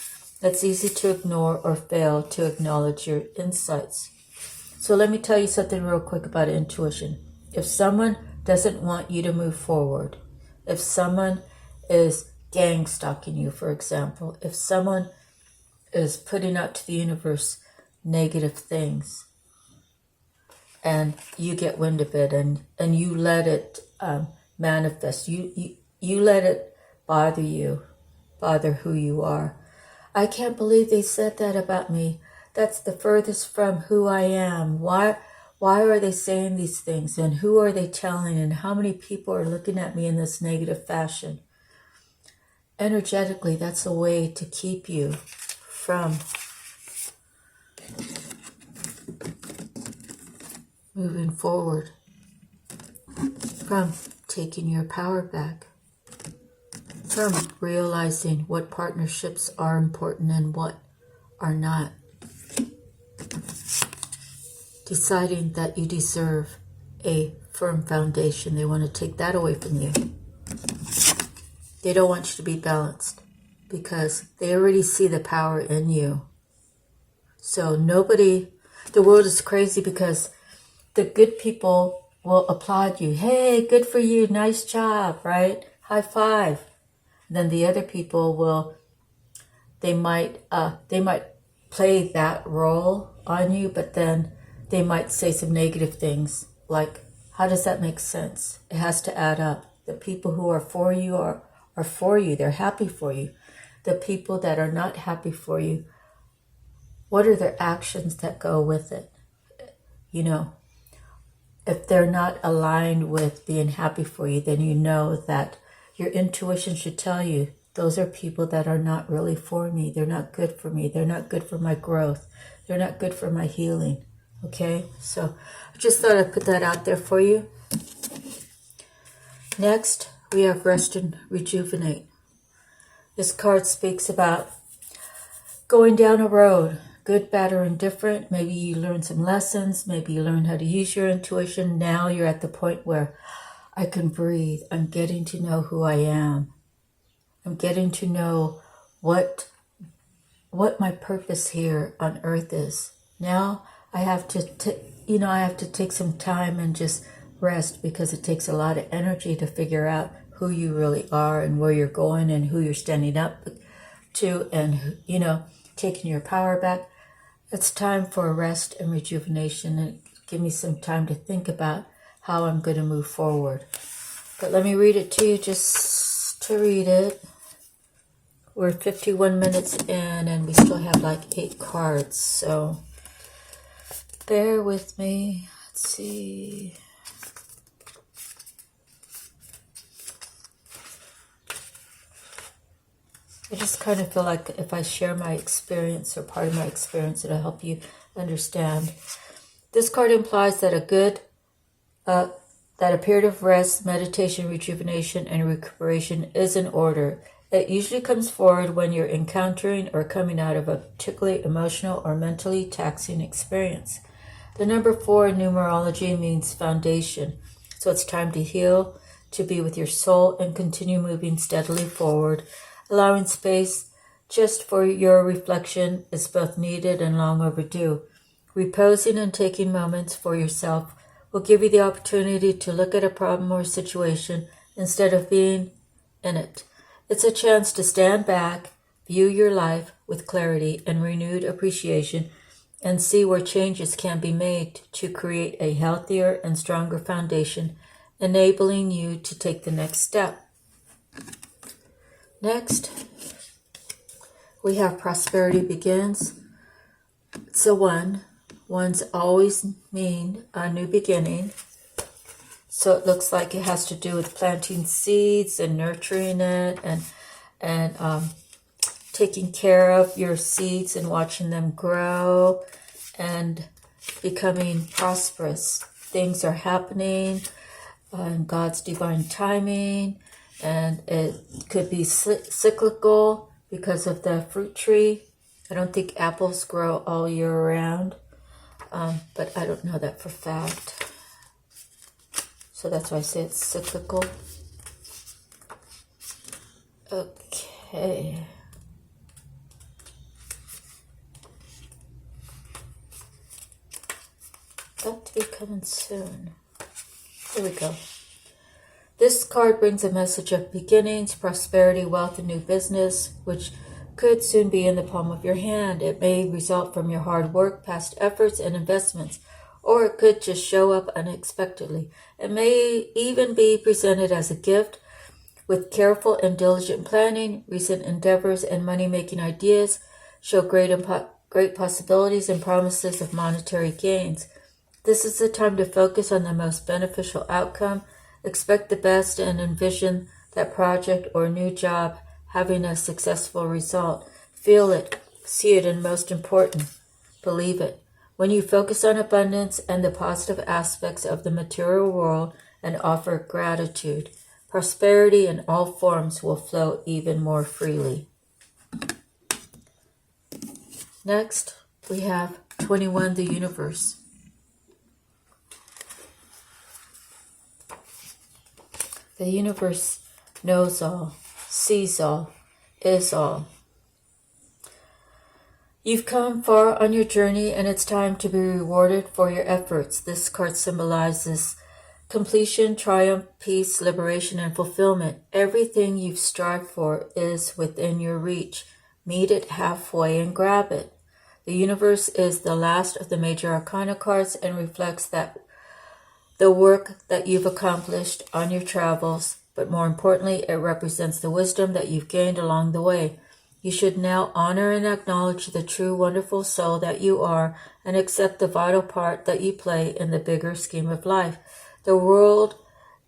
it's easy to ignore or fail to acknowledge your insights. So let me tell you something real quick about intuition. If someone doesn't want you to move forward, if someone is gang stalking you, for example, if someone is putting out to the universe negative things, and you get wind of it and you let it manifest, you let it bother you, bother who you are. I can't believe they said that about me. That's the furthest from who I am. Why are they saying these things? And who are they telling? And how many people are looking at me in this negative fashion? Energetically, that's a way to keep you from moving forward, from taking your power back, from realizing what partnerships are important and what are not. Deciding that you deserve a firm foundation. They want to take that away from you. They don't want you to be balanced because they already see the power in you. So the world is crazy because the good people will applaud you. Hey, good for you, nice job, right? High five. Then the other people they might play that role on you, but then they might say some negative things like, how does that make sense? It has to add up. The people who are for you are for you. They're happy for you. The people that are not happy for you what are the actions that go with it? You know, if they're not aligned with being happy for you, then you know that your intuition should tell you those are people that are not really for me. They're not good for me. They're not good for my growth. They're not good for my healing. Okay, so I just thought I'd put that out there for you. Next, we have rest and rejuvenate. This card speaks about going down a road, good, bad, or indifferent. Maybe you learn some lessons. Maybe you learn how to use your intuition. Now you're at the point where I can breathe. I'm getting to know who I am. I'm getting to know what my purpose here on earth is. Now I have to take some time and just rest, because it takes a lot of energy to figure out who you really are and where you're going and who you're standing up to, and taking your power back. It's time for a rest and rejuvenation, and give me some time to think about how I'm going to move forward. But let me read it to you just to read it. We're 51 minutes in and we still have like 8 cards, so bear with me. Let's see. I just kind of feel like if I share my experience or part of my experience, it'll help you understand. This card implies that that a period of rest, meditation, rejuvenation, and recuperation is in order. It usually comes forward when you're encountering or coming out of a particularly emotional or mentally taxing experience. The number 4 in numerology means foundation, so it's time to heal, to be with your soul, and continue moving steadily forward. Allowing space just for your reflection is both needed and long overdue. Reposing and taking moments for yourself will give you the opportunity to look at a problem or situation instead of being in it. It's a chance to stand back, view your life with clarity and renewed appreciation, and see where changes can be made to create a healthier and stronger foundation, enabling you to take the next step. Next, we have prosperity begins. It's a 1. Ones always mean a new beginning. So it looks like it has to do with planting seeds and nurturing it and taking care of your seeds and watching them grow and becoming prosperous. Things are happening in God's divine timing, and it could be cyclical because of the fruit tree. I don't think apples grow all year round, but I don't know that for fact. So that's why I say it's cyclical. Okay. Got to be coming soon. Here we go. This card brings a message of beginnings, prosperity, wealth, and new business, which could soon be in the palm of your hand. It may result from your hard work, past efforts, and investments, or it could just show up unexpectedly. It may even be presented as a gift. With careful and diligent planning, recent endeavors and money-making ideas show great possibilities and promises of monetary gains. This is the time to focus on the most beneficial outcome. Expect the best and envision that project or new job having a successful result. Feel it, see it, and most important, believe it. When you focus on abundance and the positive aspects of the material world and offer gratitude, prosperity in all forms will flow even more freely. Next, we have 21, the universe. The universe knows all, sees all, is all. You've come far on your journey, and it's time to be rewarded for your efforts. This card symbolizes completion, triumph, peace, liberation, and fulfillment. Everything you've strived for is within your reach. Meet it halfway and grab it. The universe is the last of the major arcana cards and reflects that the work that you've accomplished on your travels, but more importantly, it represents the wisdom that you've gained along the way. You should now honor and acknowledge the true wonderful soul that you are and accept the vital part that you play in the bigger scheme of life. The world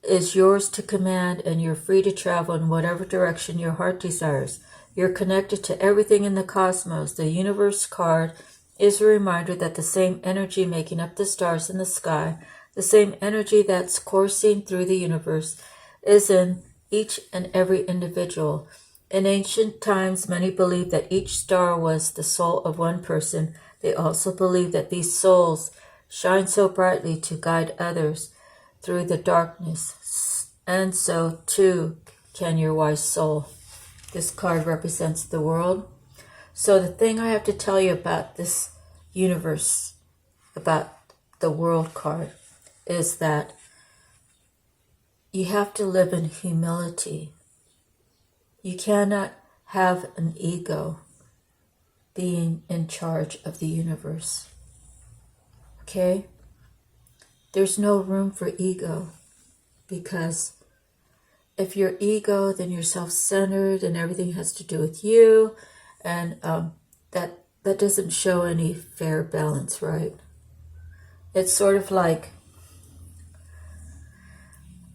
is yours to command, and you're free to travel in whatever direction your heart desires. You're connected to everything in the cosmos. The universe card is a reminder that the same energy making up the stars in the sky, the same energy that's coursing through the universe, is in each and every individual. In ancient times, many believed that each star was the soul of one person. They also believed that these souls shine so brightly to guide others through the darkness. And so, too, can your wise soul. This card represents the world. So the thing I have to tell you about this universe, about the world card, is that you have to live in humility. You cannot have an ego being in charge of the universe. Okay? There's no room for ego, because if you're ego, then you're self-centered and everything has to do with you, and that doesn't show any fair balance, right? It's sort of like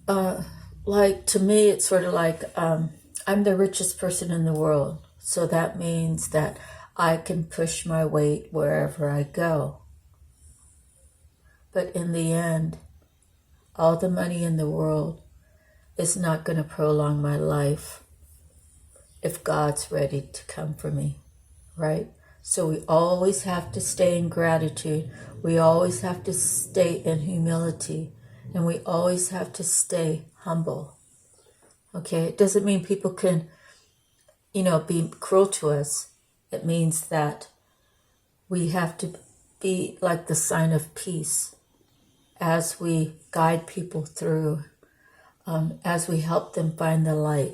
to me, it's sort of like I'm the richest person in the world, so that means that I can push my weight wherever I go. But in the end, all the money in the world is not going to prolong my life if God's ready to come for me, right? So we always have to stay in gratitude. We always have to stay in humility. And we always have to stay humble. Okay? It doesn't mean people can, be cruel to us. It means that we have to be like the sign of peace as we guide people through, as we help them find the light.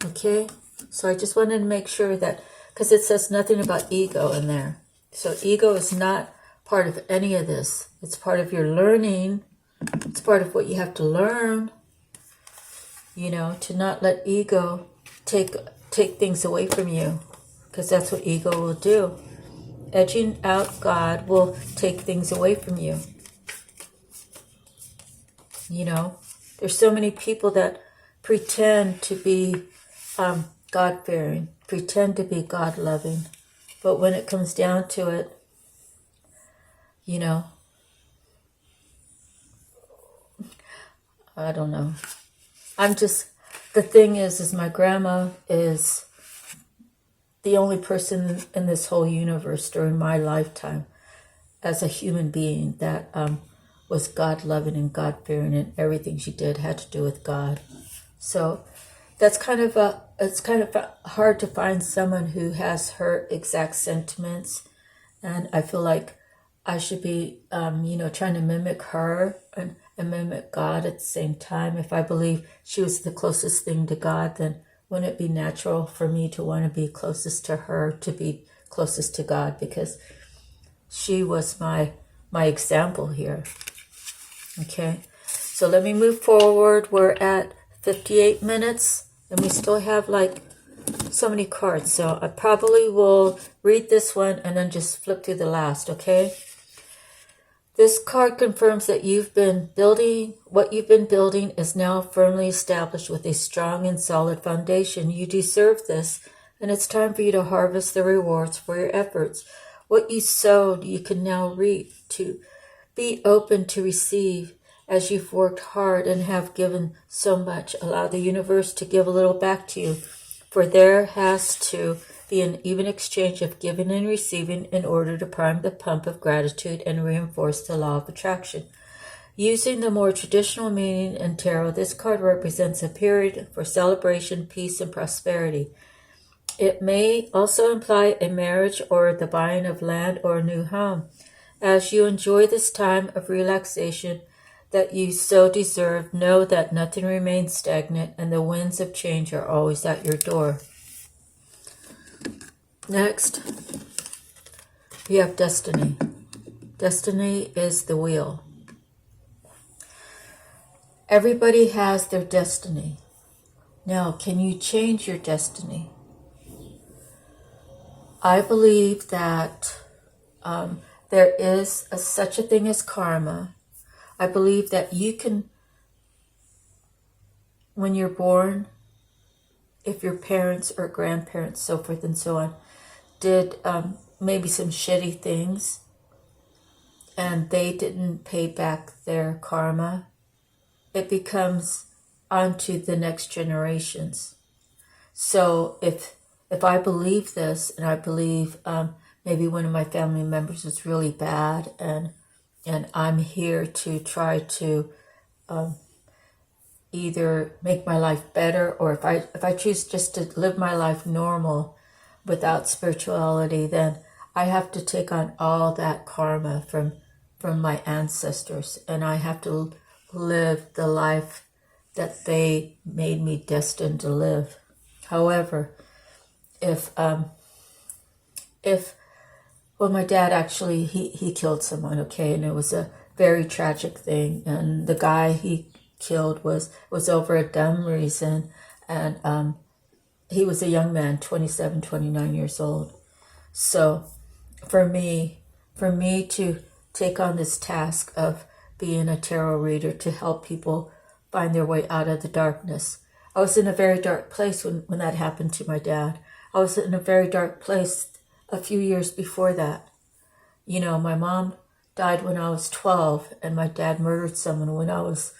Okay? So I just wanted to make sure that, because it says nothing about ego in there. So ego is not part of any of this. It's part of your learning. It's part of what you have to learn, to not let ego take things away from you, because that's what ego will do. Edging out God will take things away from you. There's so many people that pretend to be God-fearing, pretend to be God-loving, but when it comes down to it, I don't know. The thing is my grandma is the only person in this whole universe during my lifetime as a human being that was God-loving and God-fearing, and everything she did had to do with God. So that's it's kind of hard to find someone who has her exact sentiments, and I feel like I should be, trying to mimic her and mimic God at the same time. If I believe she was the closest thing to God, then wouldn't it be natural for me to want to be closest to her, to be closest to God, because she was my example here. Okay, so let me move forward. We're at 58 minutes, and we still have so many cards. So I probably will read this one and then just flip through the last, okay? This card confirms that what you've been building is now firmly established with a strong and solid foundation. You deserve this, and it's time for you to harvest the rewards for your efforts. What you sowed, you can now reap. To be open to receive, as you've worked hard and have given so much. Allow the universe to give a little back to you, for there has to be an even exchange of giving and receiving in order to prime the pump of gratitude and reinforce the law of attraction. Using the more traditional meaning in tarot, this card represents a period for celebration, peace, and prosperity. It may also imply a marriage or the buying of land or a new home. As you enjoy this time of relaxation that you so deserve, know that nothing remains stagnant and the winds of change are always at your door. Next, we have destiny. Destiny is the wheel. Everybody has their destiny. Now, can you change your destiny? I believe that there is such a thing as karma. I believe that you can, when you're born, if your parents or grandparents, so forth and so on, did maybe some shitty things and they didn't pay back their karma, it becomes onto the next generations. So if I believe this, and I believe maybe one of my family members is really bad, and I'm here to try to either make my life better, or if I choose just to live my life normal without spirituality, then I have to take on all that karma from my ancestors, and I have to live the life that they made me destined to live. However, if well, my dad actually he killed someone, okay, and it was a very tragic thing, and the guy he killed was over a dumb reason, and he was a young man, 27, 29 years old. So for me to take on this task of being a tarot reader to help people find their way out of the darkness, I was in a very dark place when that happened to my dad. I was in a very dark place a few years before that. You know, my mom died when I was 12, and my dad murdered someone when I was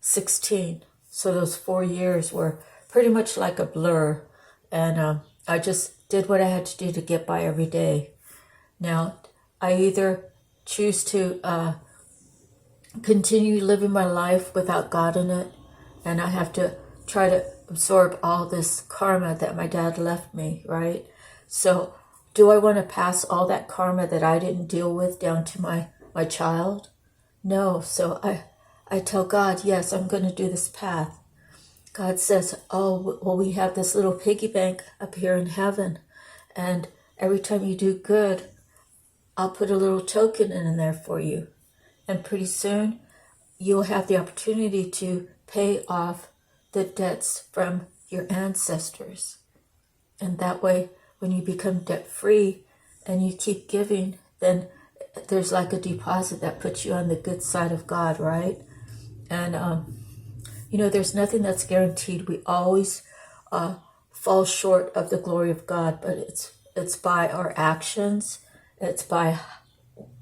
16. So those 4 years were pretty much like a blur. And I just did what I had to do to get by every day. Now, I either choose to continue living my life without God in it, and I have to try to absorb all this karma that my dad left me, right? So do I want to pass all that karma that I didn't deal with down to my child? No. So I tell God, yes, I'm going to do this path. God says, oh, well, we have this little piggy bank up here in heaven, and every time you do good, I'll put a little token in there for you. And pretty soon, you'll have the opportunity to pay off the debts from your ancestors. And that way, when you become debt-free and you keep giving, then there's like a deposit that puts you on the good side of God, right? And, you know, there's nothing that's guaranteed. We always fall short of the glory of God, but it's by our actions. It's by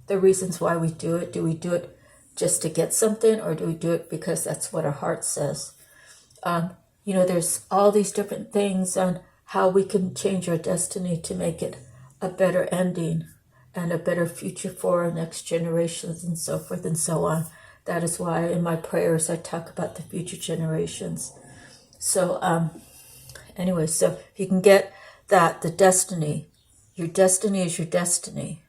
the reasons why we do it. Do we do it just to get something, or do we do it because that's what our heart says? You know, there's all these different things on how we can change our destiny to make it a better ending and a better future for our next generations, and so forth and so on. That is why in my prayers I talk about the future generations. So anyway, so if you can get that, the destiny, your destiny is your destiny.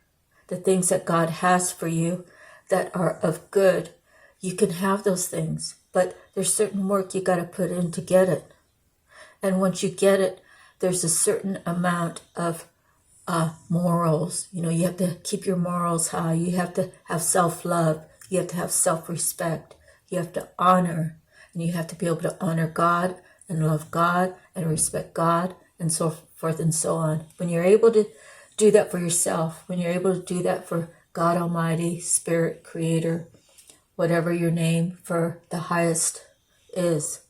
The things that God has for you that are of good, you can have those things, but there's certain work you got to put in to get it. And once you get it, there's a certain amount of morals. You know, you have to keep your morals high. You have to have self-love. You have to have self-respect. You have to honor. And you have to be able to honor God and love God and respect God and so forth and so on. When you're able to do that for yourself, when you're able to do that for God Almighty, Spirit, Creator, whatever your name for the highest is,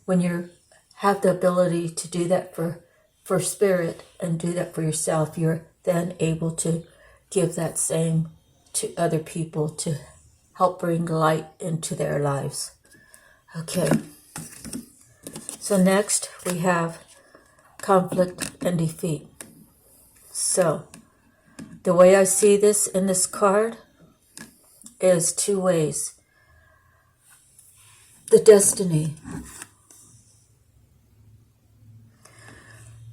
when you have the ability to do that for Spirit and do that for yourself, you're then able to give that same to other people to help bring light into their lives. Okay. So next we have conflict and defeat. So the way I see this in this card is two ways. The destiny.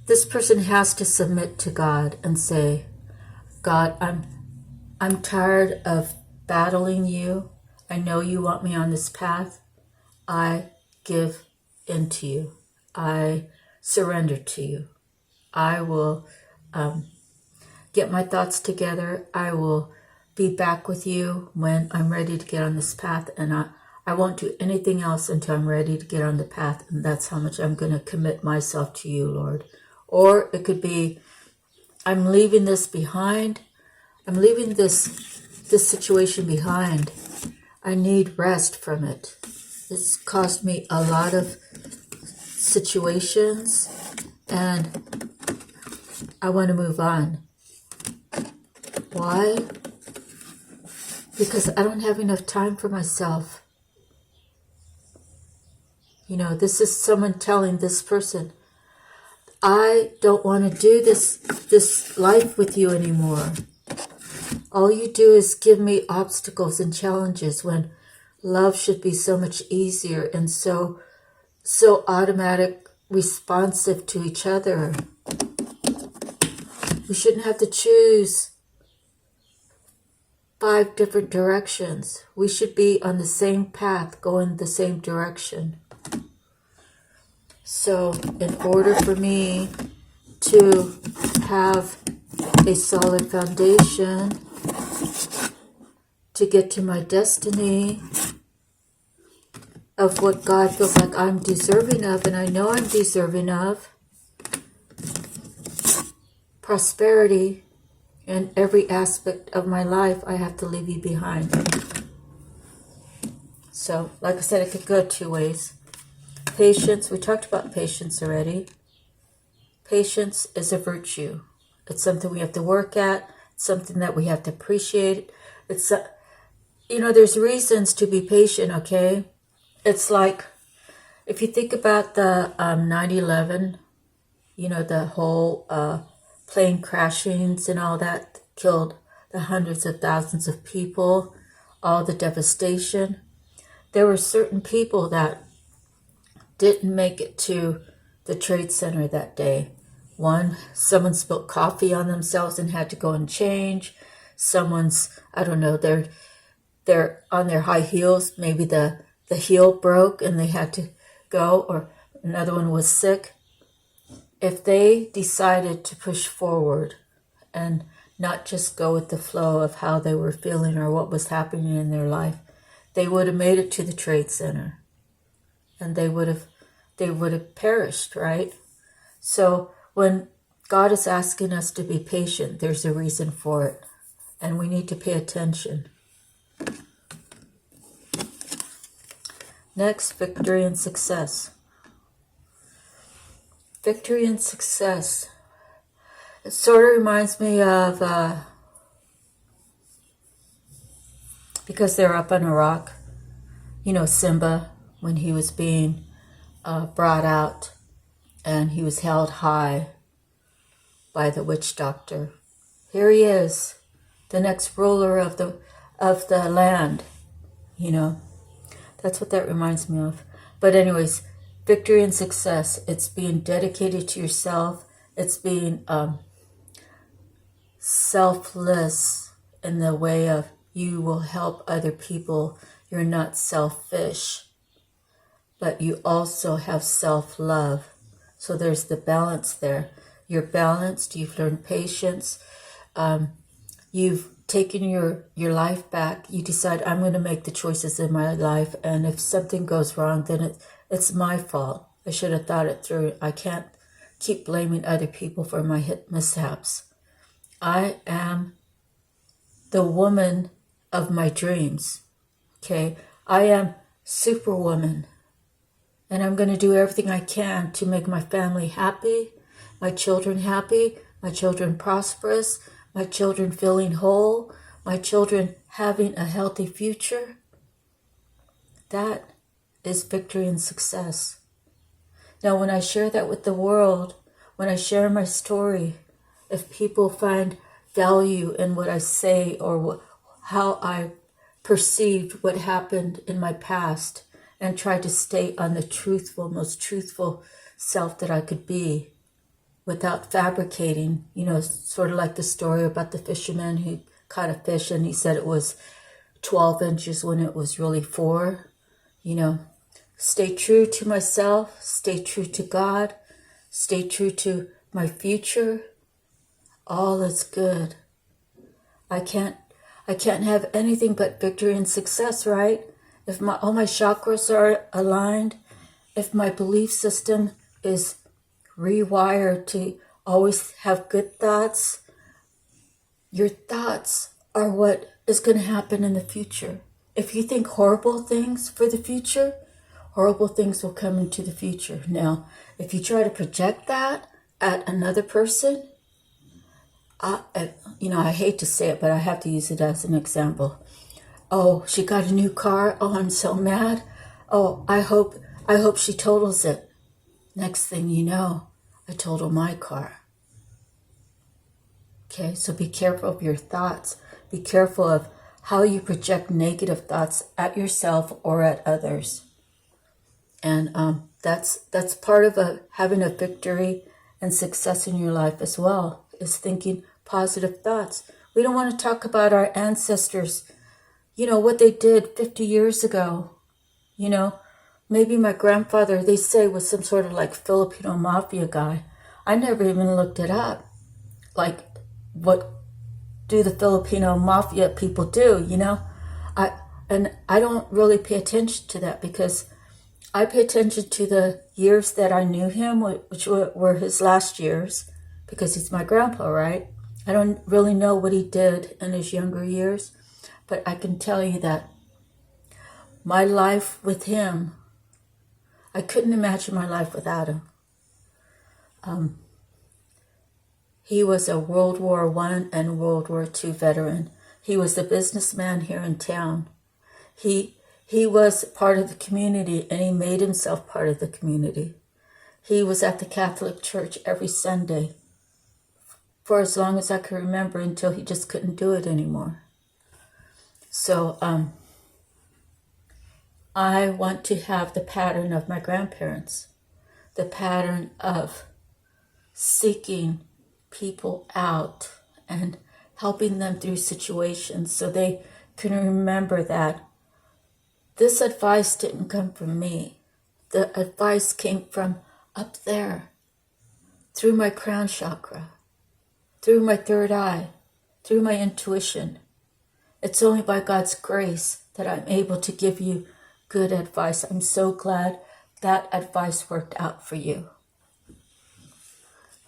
This person has to submit to God and say, God, I'm tired of battling you. I know you want me on this path. I give in to you. I surrender to you. I will get my thoughts together. I will be back with you when I'm ready to get on this path, and I won't do anything else until I'm ready to get on the path, and that's how much I'm going to commit myself to you, Lord. Or it could be, I'm leaving this behind. I'm leaving this situation behind. I need rest from it. It's caused me a lot of situations, and I want to move on. Why? Because I don't have enough time for myself. You know, this is someone telling this person, I don't want to do this life with you anymore. All you do is give me obstacles and challenges when love should be so much easier and so automatic, responsive to each other. We shouldn't have to choose 5 different directions. We should be on the same path, going the same direction. So in order for me to have a solid foundation to get to my destiny of what God feels like I'm deserving of, and I know I'm deserving of, prosperity in every aspect of my life, I have to leave you behind. So, like I said, it could go 2 ways. Patience, we talked about patience already. Patience is a virtue. It's something we have to work at. It's something that we have to appreciate. It's, you know, there's reasons to be patient, okay? It's like, if you think about the 9/11, you know, the whole plane crashings and all that killed the hundreds of thousands of people, all the devastation. There were certain people that didn't make it to the Trade Center that day. Someone spilled coffee on themselves and had to go and change. Someone's, I don't know, they're on their high heels. Maybe the heel broke and they had to go, or another one was sick. If they decided to push forward and not just go with the flow of how they were feeling or what was happening in their life, they would have made it to the Trade Center. And they would have perished, right? So when God is asking us to be patient, there's a reason for it. And we need to pay attention. Next, victory and success. Victory and success. It sort of reminds me of, because they're up on a rock, you know, Simba, when he was being brought out and he was held high by the witch doctor. Here he is, the next ruler of the land, you know. That's what that reminds me of. But anyways, victory and success, it's being dedicated to yourself. It's being selfless in the way of you will help other people. You're not selfish, but you also have self-love. So there's the balance there. You're balanced. You've learned patience. You've taken your life back. You decide, I'm going to make the choices in my life. And if something goes wrong, then it's my fault. I should have thought it through. I can't keep blaming other people for my mishaps. I am the woman of my dreams. Okay? I am Superwoman. And I'm going to do everything I can to make my family happy, my children happy, my children prosperous, my children feeling whole, my children having a healthy future. That is victory and success. Now, when I share that with the world, when I share my story, if people find value in what I say or how I perceived what happened in my past and try to stay on the most truthful self that I could be without fabricating, you know, sort of like the story about the fisherman who caught a fish and he said it was 12 inches when it was really 4. You know, stay true to myself, stay true to God, stay true to my future. All is good. I can't have anything but victory and success, right? If all my chakras are aligned, if my belief system is rewired to always have good thoughts. Your thoughts are what is going to happen in the future. If you think horrible things for the future, horrible things will come into the future. Now, if you try to project that at another person, I hate to say it, but I have to use it as an example. Oh, she got a new car. Oh, I'm so mad. Oh, I hope she totals it. Next thing you know, I total my car. Okay, so be careful of your thoughts. Be careful of how you project negative thoughts at yourself or at others. And that's part of having a victory and success in your life as well, is thinking positive thoughts. We don't want to talk about our ancestors, what they did 50 years ago. Maybe my grandfather, they say, was some sort of like Filipino mafia guy. I never even looked it up. Like, what do the Filipino mafia people do, I don't really pay attention to that, because I pay attention to the years that I knew him, which were his last years, because he's my grandpa, right? I don't really know what he did in his younger years, but I can tell you that my life with him, I couldn't imagine my life without him. He was a World War I and World War II veteran. He was a businessman here in town. He was part of the community, and he made himself part of the community. He was at the Catholic Church every Sunday for as long as I can remember, until he just couldn't do it anymore. So I want to have the pattern of my grandparents, the pattern of seeking people out and helping them through situations, so they can remember that this advice didn't come from me. The advice came from up there, through my crown chakra, through my third eye, through my intuition. It's only by God's grace that I'm able to give you good advice. I'm so glad that advice worked out for you.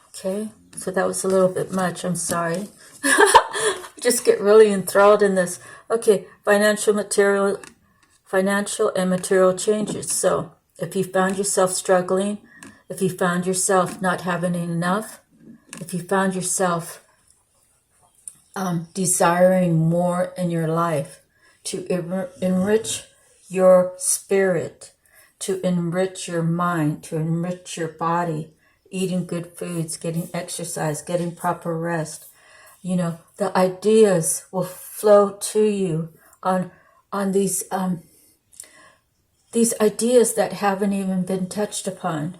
Okay, so that was a little bit much. I'm sorry. I just get really enthralled in this. Okay, financial and material changes. So if you found yourself struggling, if you found yourself not having enough, if you found yourself desiring more in your life, to enrich your spirit, to enrich your mind, to enrich your body, eating good foods, getting exercise, getting proper rest, the ideas will flow to you on these ideas that haven't even been touched upon.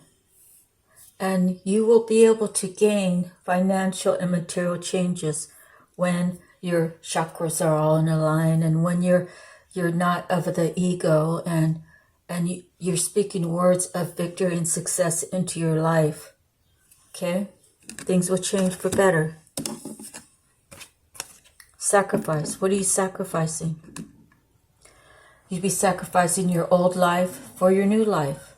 And you will be able to gain financial and material changes when your chakras are all in a line, and when you're not of the ego, and you're speaking words of victory and success into your life. Okay? Things will change for better. Sacrifice. What are you sacrificing? You'd be sacrificing your old life for your new life.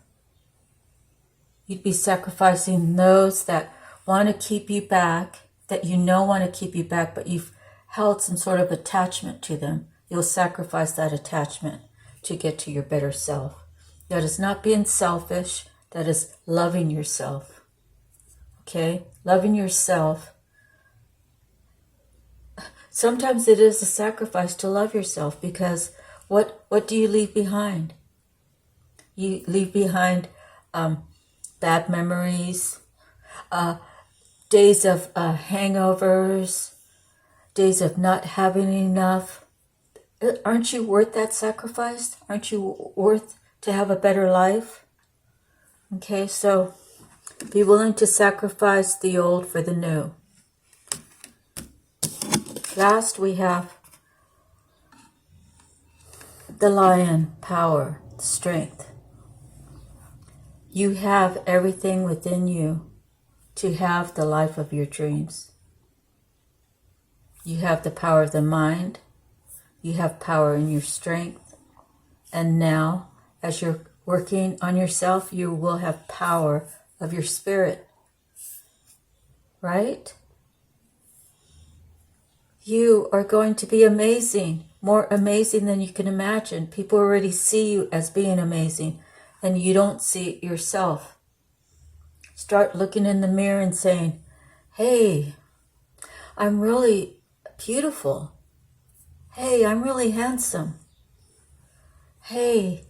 You'd be sacrificing those that want to keep you back, that want to keep you back, but you've held some sort of attachment to them. You'll sacrifice that attachment to get to your better self. That is not being selfish. That is loving yourself. Okay? Loving yourself. Sometimes it is a sacrifice to love yourself, because what do you leave behind? You leave behind bad memories, days of hangovers, days of not having enough. Aren't you worth that sacrifice? Aren't you worth to have a better life? Okay, so be willing to sacrifice the old for the new. Last, we have the lion, power, strength. You have everything within you to have the life of your dreams. You have the power of the mind. You have power in your strength. And now, as you're working on yourself, you will have power of your spirit. right? You are going to be amazing, more amazing than you can imagine. People already see you as being amazing, and you don't see it yourself. Start looking in the mirror and saying, hey, I'm really beautiful. Hey, I'm really handsome. Hey,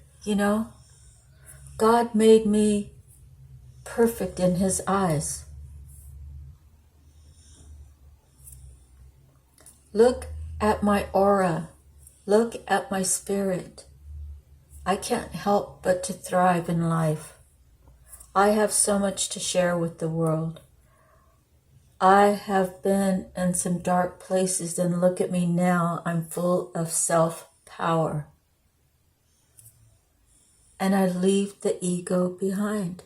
God made me perfect in His eyes. Look at my aura. Look at my spirit. I can't help but to thrive in life. I have so much to share with the world. I have been in some dark places, and look at me now. I'm full of self-power. And I leave the ego behind.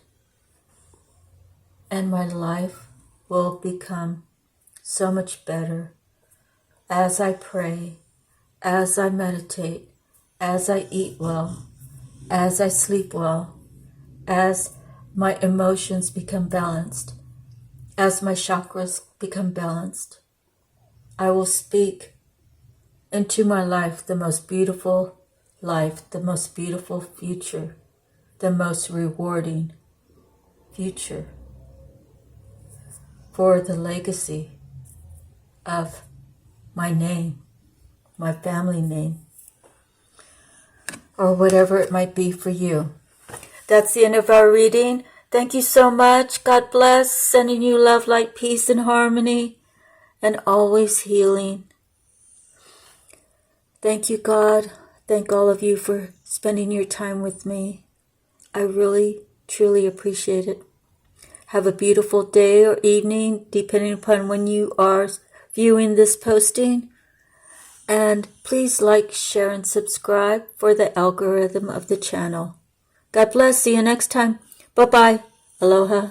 And my life will become so much better as I pray, as I meditate, as I eat well, as I sleep well, as my emotions become balanced, as my chakras become balanced. I will speak into my life the most beautiful life, the most beautiful future, the most rewarding future for the legacy of my name, my family name, or whatever it might be for you. That's the end of our reading. Thank you so much. God bless. Sending you love, light, peace, and harmony, and always healing. Thank you, God. Thank all of you for spending your time with me. I really, truly appreciate it. Have a beautiful day or evening, depending upon when you are viewing this posting. And please like, share, and subscribe for the algorithm of the channel. God bless. See you next time. Bye-bye. Aloha.